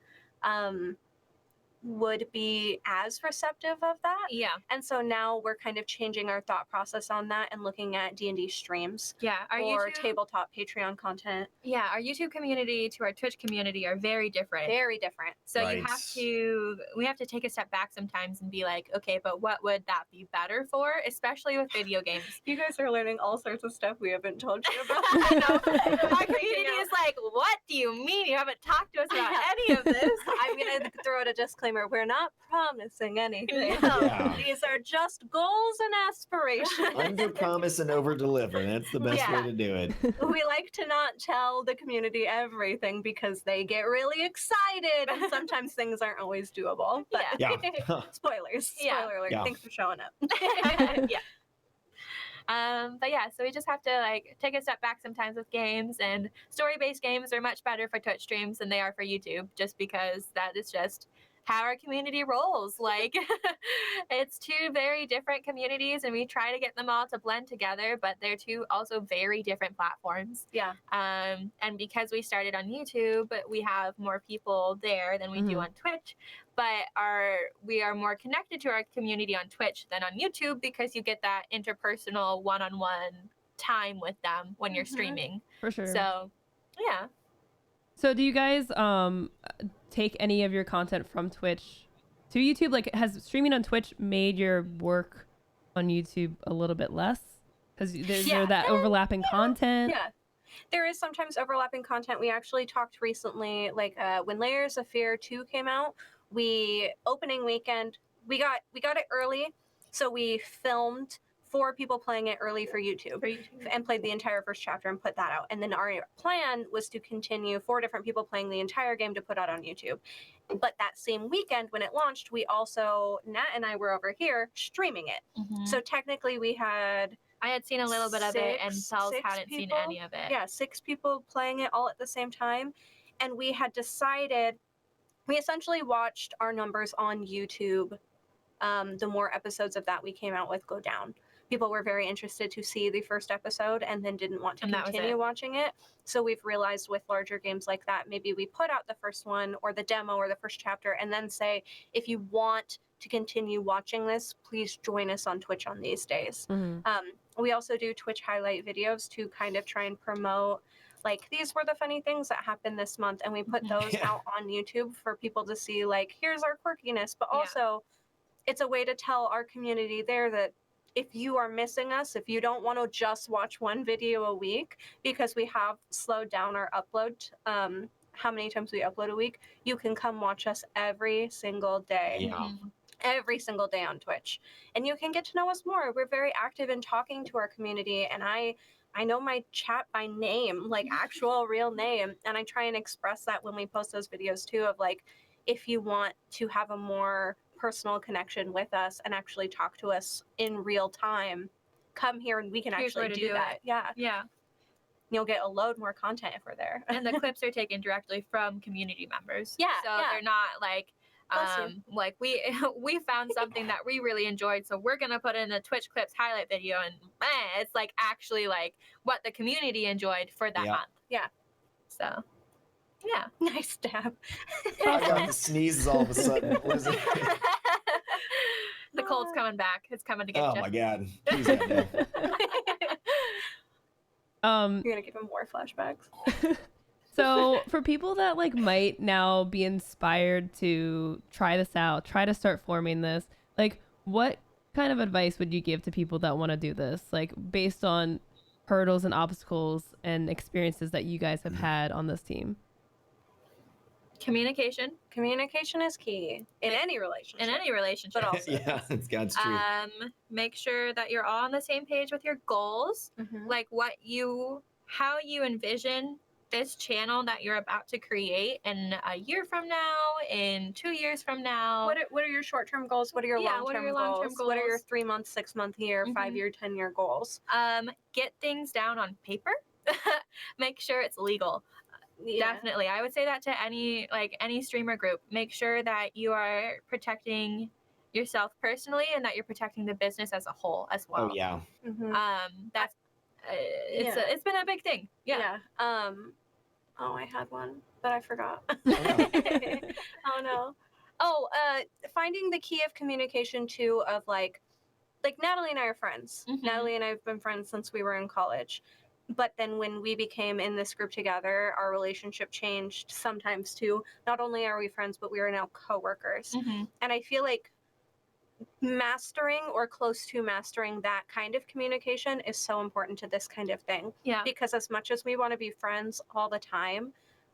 would be as receptive of that. Yeah. And so now we're kind of changing our thought process on that and looking at D&D streams Yeah. Our or YouTube, tabletop Patreon content. yeah, our YouTube community to our Twitch community are very different. Very different. So Right. we have to take a step back sometimes and be like, okay, but what would that be better for, especially with video games? You guys are learning all sorts of stuff we haven't told you about. I know. Our community is like, what do you mean you haven't talked to us about any of this? I'm going to throw out a disclaimer. disclaimer, we're not promising anything. Yeah. These are just goals and aspirations. Under promise and over deliver. That's the best way to do it. We like to not tell the community everything because they get really excited and sometimes things aren't always doable. But Yeah. spoilers. Yeah. Spoiler alert. Yeah. Thanks for showing up. Yeah. But yeah, so we just have to like take a step back sometimes with games, and story-based games are much better for Twitch streams than they are for YouTube, just because that is just how our community rolls. Like, it's two very different communities, and we try to get them all to blend together, but they're two also very different platforms. Yeah. And because we started on YouTube, we have more people there than we do on Twitch, but we are more connected to our community on Twitch than on YouTube, because you get that interpersonal one-on-one time with them when you're streaming. For sure. So, yeah. So do you guys take any of your content from Twitch to YouTube? Like, has streaming on Twitch made your work on YouTube a little bit less? Because there's that overlapping content. Yeah. There is sometimes overlapping content. We actually talked recently, like when Layers of Fear 2 came out, opening weekend, we got it early, so we filmed 4 people playing it early for YouTube and played the entire first chapter and put that out. And then our plan was to continue 4 different people playing the entire game to put out on YouTube. But that same weekend when it launched, we also, Nat and I were over here streaming it. So technically I had seen a little bit of it, and Cells hadn't seen any of it. Yeah, 6 people playing it all at the same time. And we had decided, we essentially watched our numbers on YouTube. The more episodes of that we came out with go down. People were very interested to see the first episode and then didn't want to continue watching it. So we've realized with larger games like that, maybe we put out the first one or the demo or the first chapter and then say, if you want to continue watching this, please join us on Twitch on these days. We also do Twitch highlight videos to kind of try and promote, like, these were the funny things that happened this month. And we put those out on YouTube for people to see, like, here's our quirkiness. But also, it's a way to tell our community there that if you are missing us, if you don't want to just watch one video a week, because we have slowed down our upload, how many times we upload a week, you can come watch us every single day. Every single day on Twitch. And you can get to know us more. We're very active in talking to our community, and I know my chat by name, like actual real name, and I try and express that when we post those videos too, of like, if you want to have a more personal connection with us and actually talk to us in real time, come here and we can actually do that. Yeah. You'll get a load more content if we're there. And the clips are taken directly from community members. Yeah. So they're not like, like we found something that we really enjoyed, so we're gonna put in a Twitch clips highlight video, and it's like actually like what the community enjoyed for that month. Yeah. So yeah. Nice dab. I got the sneezes all of a sudden. What is it? The cold's coming back. It's coming to get you. Oh my god. Please have no. You're gonna give him more flashbacks. So for people that like might now be inspired to try this out, try to start forming this, like what kind of advice would you give to people that want to do this? Like based on hurdles and obstacles and experiences that you guys have had on this team? Communication. Communication is key in any relationship. But also, yeah, it's God's truth. Make sure that you're all on the same page with your goals, like how you envision this channel that you're about to create in a year from now, in 2 years from now. What are your short-term goals? What are your long-term goals? What are your 3-month, 6-month, year, 5-year, 10-year goals? Get things down on paper. Make sure it's legal. Definitely. I would say that to any streamer group. Make sure that you are protecting yourself personally and that you're protecting the business as a whole as well. Oh yeah. That's it's been a big thing. Yeah. I had one, but I forgot. Oh, no. Finding the key of communication too, of like Natalie and I are friends. Natalie and I have been friends since we were in college. But then when we became in this group together, our relationship changed sometimes too. Not only are we friends, but we are now coworkers. And I feel like mastering or close to mastering that kind of communication is so important to this kind of thing. Yeah. Because as much as we want to be friends all the time,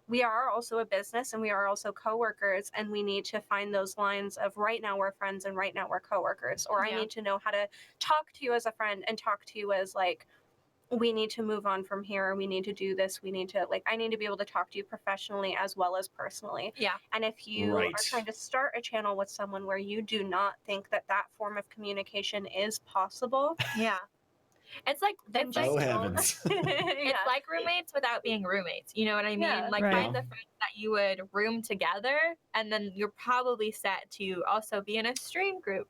we are also a business and we are also coworkers, and we need to find those lines of right now we're friends and right now we're coworkers, or I need to know how to talk to you as a friend and talk to you as like, we need to move on from here, we need to do this, we need to like, I need to be able to talk to you professionally as well as personally. Yeah. And if you are trying to start a channel with someone where you do not think that that form of communication is possible, it's like then Oh heavens. it's like roommates without being roommates. You know what I mean? Like Right. find the friends that you would room together, and then you're probably set to also be in a stream group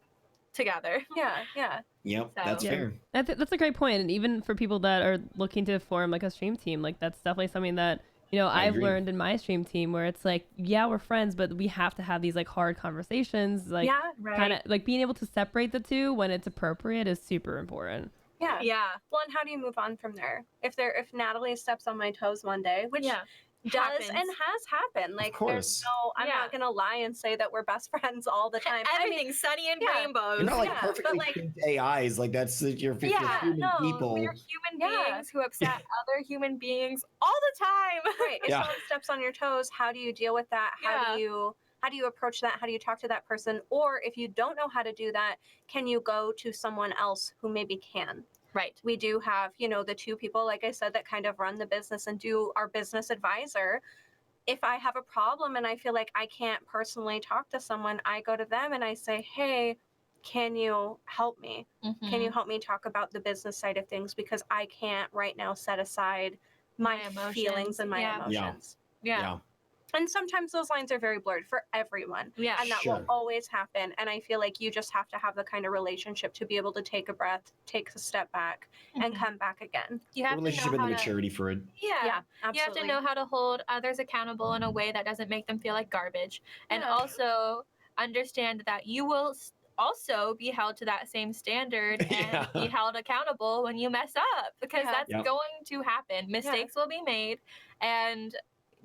together. Yep, So- that's fair. That's a great point. And even for people that are looking to form like a stream team, like that's definitely something that, you know, I've agree. learned in my stream team, where it's like, yeah, we're friends, but we have to have these like hard conversations, like kind of like being able to separate the two when it's appropriate is super important. Yeah. Well, and how do you move on from there? If Natalie steps on my toes one day, which does Happens. and has happened, like course. there's no, I'm not gonna lie and say that we're best friends all the time. Everything's sunny and rainbows. You're not like Yeah, perfectly but, like- cute AIs. Like that's your human people. We're human beings who upset other human beings all the time. Right. If someone steps on your toes, how do you deal with that? How do you approach that? How do you talk to that person? Or if you don't know how to do that, can you go to someone else who maybe can? Right. We do have, you know, the two people, like I said, that kind of run the business and do our business advisor. If I have a problem and I feel like I can't personally talk to someone, I go to them and I say, hey, can you help me? Can you help me talk about the business side of things? Because I can't right now set aside my feelings and my emotions. Yeah. And sometimes those lines are very blurred for everyone. Yeah. And that will always happen. And I feel like you just have to have the kind of relationship to be able to take a breath, take a step back, and come back again. You have Relationship to know and the how maturity for it. Yeah, absolutely. you have to know how to hold others accountable in a way that doesn't make them feel like garbage, and also understand that you will also be held to that same standard and be held accountable when you mess up, because that's going to happen. Mistakes will be made, and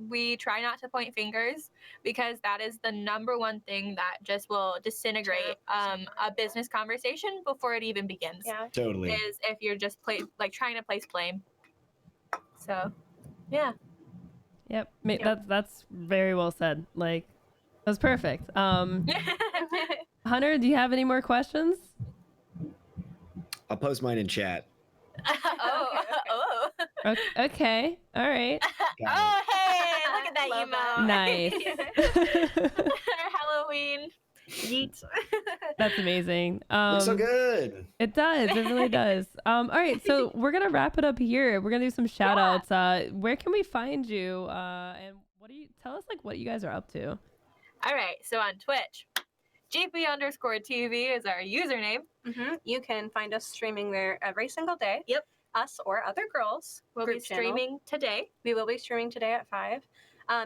we try not to point fingers, because that is the number one thing that just will disintegrate a business conversation before it even begins. Totally. Is if you're just trying to place blame. So, yeah. Yep. That's very well said. Like, that's perfect. Hunter, do you have any more questions? I'll post mine in chat. Okay. All right. Oh, hey, look at that emo. Nice. Halloween. Yeet. That's amazing. Looks so good. It does. It really does. All right. So we're going to wrap it up here. We're going to do some shout outs. Where can we find you? And tell us like what you guys are up to? All right. So on Twitch, GP_TV is our username. You can find us streaming there every single day. Us or other girls. We'll be streaming today. We will be streaming today at 5.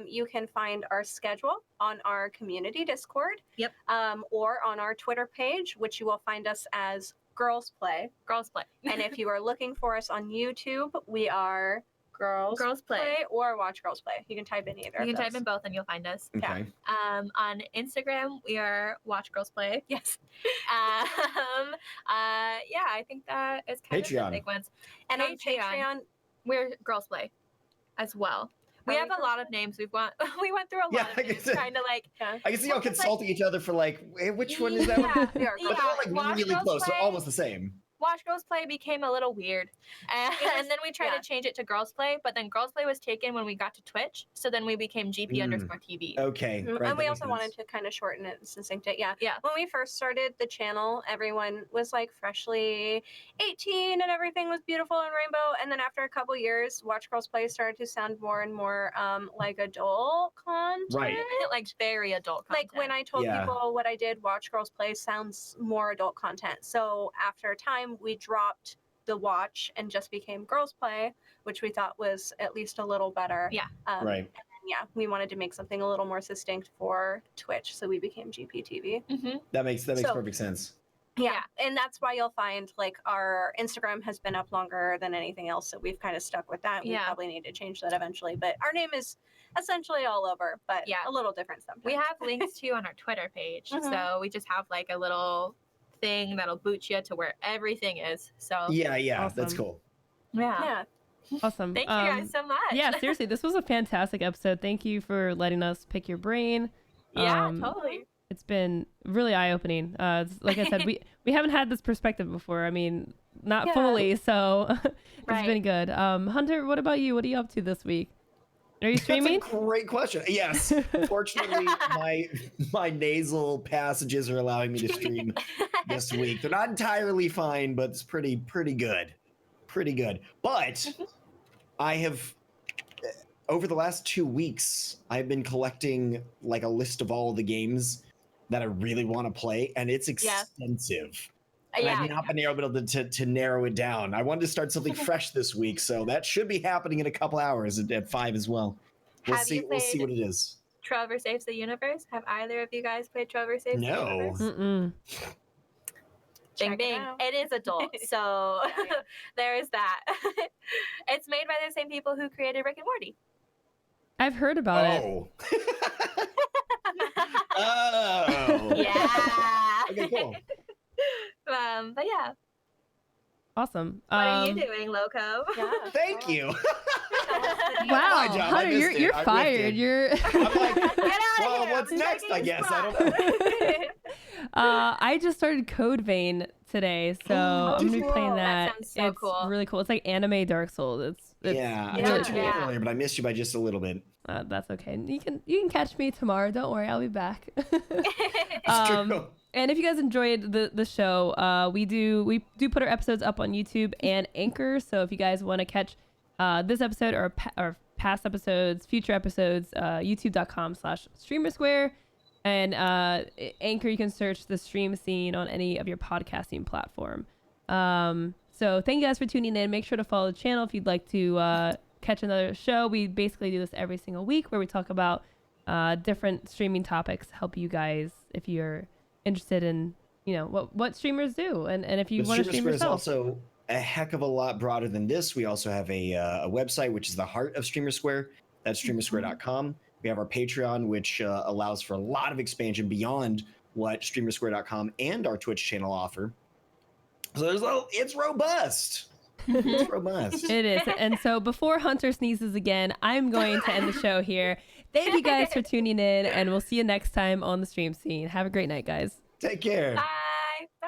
You can find our schedule on our community Discord. Or on our Twitter page, which you will find us as GirlsPlay. And if you are looking for us on YouTube, we are GirlsPlay or Watch GirlsPlay. You can type in either. You can type in both and you'll find us. Okay. On Instagram, we are Watch GirlsPlay. Yes. I think that is kind of the big ones. And on Patreon, we're GirlsPlay as well. We have a lot of names. We went through a lot of names trying to like. I can see y'all consulting each other for like, hey, which one is that one? We are. But they're like really close. They're almost the same. Watch GirlsPlay became a little weird, and then we tried to change it to GirlsPlay, but then GirlsPlay was taken when we got to Twitch, so then we became GP_TV. Okay, right, and we also wanted to kind of shorten it and succinct it. Yeah. When we first started the channel, everyone was like freshly 18 and everything was beautiful and rainbow, and then after a couple years, Watch GirlsPlay started to sound more and more like adult content. Right. Like very adult content. Like when I told people what I did, Watch GirlsPlay sounds more adult content. So after a time, we dropped the watch and just became GirlsPlay, which we thought was at least a little better. Right. And then, we wanted to make something a little more succinct for Twitch, so we became GPTV. That makes perfect sense. And that's why you'll find like our Instagram has been up longer than anything else, so we've kind of stuck with that. We probably need to change that eventually, but our name is essentially all over, but a little different sometimes. We have links too on our Twitter page, so we just have like a little thing that'll boot you to where everything is. So awesome. That's cool. Yeah. Awesome. Thank you guys so much. Yeah, seriously, this was a fantastic episode. Thank you for letting us pick your brain. Yeah, totally. It's been really eye-opening. Like I said, we haven't had this perspective before. I mean, not fully, so it's been good. Hunter, what about you? What are you up to this week? Are you streaming? That's a great question. Yes. Fortunately, my nasal passages are allowing me to stream this week. They're not entirely fine, but it's pretty good. Pretty good. But I have, over the last 2 weeks, I've been collecting like a list of all the games that I really want to play, and it's extensive. And I've not been able to narrow it down. I wanted to start something fresh this week, so that should be happening in a couple hours at 5 as well. We'll see what it is. Trover Saves the Universe. Have either of you guys played Trover Saves the Universe? Mm-mm. Bing bing. It is adult, so there is that. It's made by the same people who created Rick and Morty. I've heard about it. Oh. Yeah. Okay, cool. But yeah. Awesome. What are you doing, Loco? Yeah. Thank you. Wow, My job. I Hunter, missed you're it. I fired. whiffed it. You're. I'm like, Get out well, of here. what's I'm next? taking I your guess spot. I don't know. I just started Code Vein today, so I'm gonna be playing Cool. that. That sounds so it's cool. really cool. It's like anime Dark Souls. It's Yeah, I really tried to cool. do it earlier, but I missed you by just a little bit. That's okay. You can catch me tomorrow. Don't worry, I'll be back. It's true. And if you guys enjoyed the show, we do put our episodes up on YouTube and Anchor. So if you guys want to catch this episode or past episodes, future episodes, youtube.com/Streamersquare, and Anchor, you can search the Stream Scene on any of your podcasting platform. So thank you guys for tuning in. Make sure to follow the channel if you'd like to catch another show. We basically do this every single week where we talk about different streaming topics, help you guys if you're interested in what streamers do, and if you want to stream Streamersquare is yourself. also a heck of a lot broader than this. We also have a website, which is the heart of Streamersquare. That's streamersquare.com. We have our Patreon, which allows for a lot of expansion beyond what streamersquare.com and our Twitch channel offer. So it's robust. It's robust. It is. And so before Hunter sneezes again, I'm going to end the show here. Thank you guys for tuning in, and we'll see you next time on the Stream Scene. Have a great night, guys. Take care. Bye.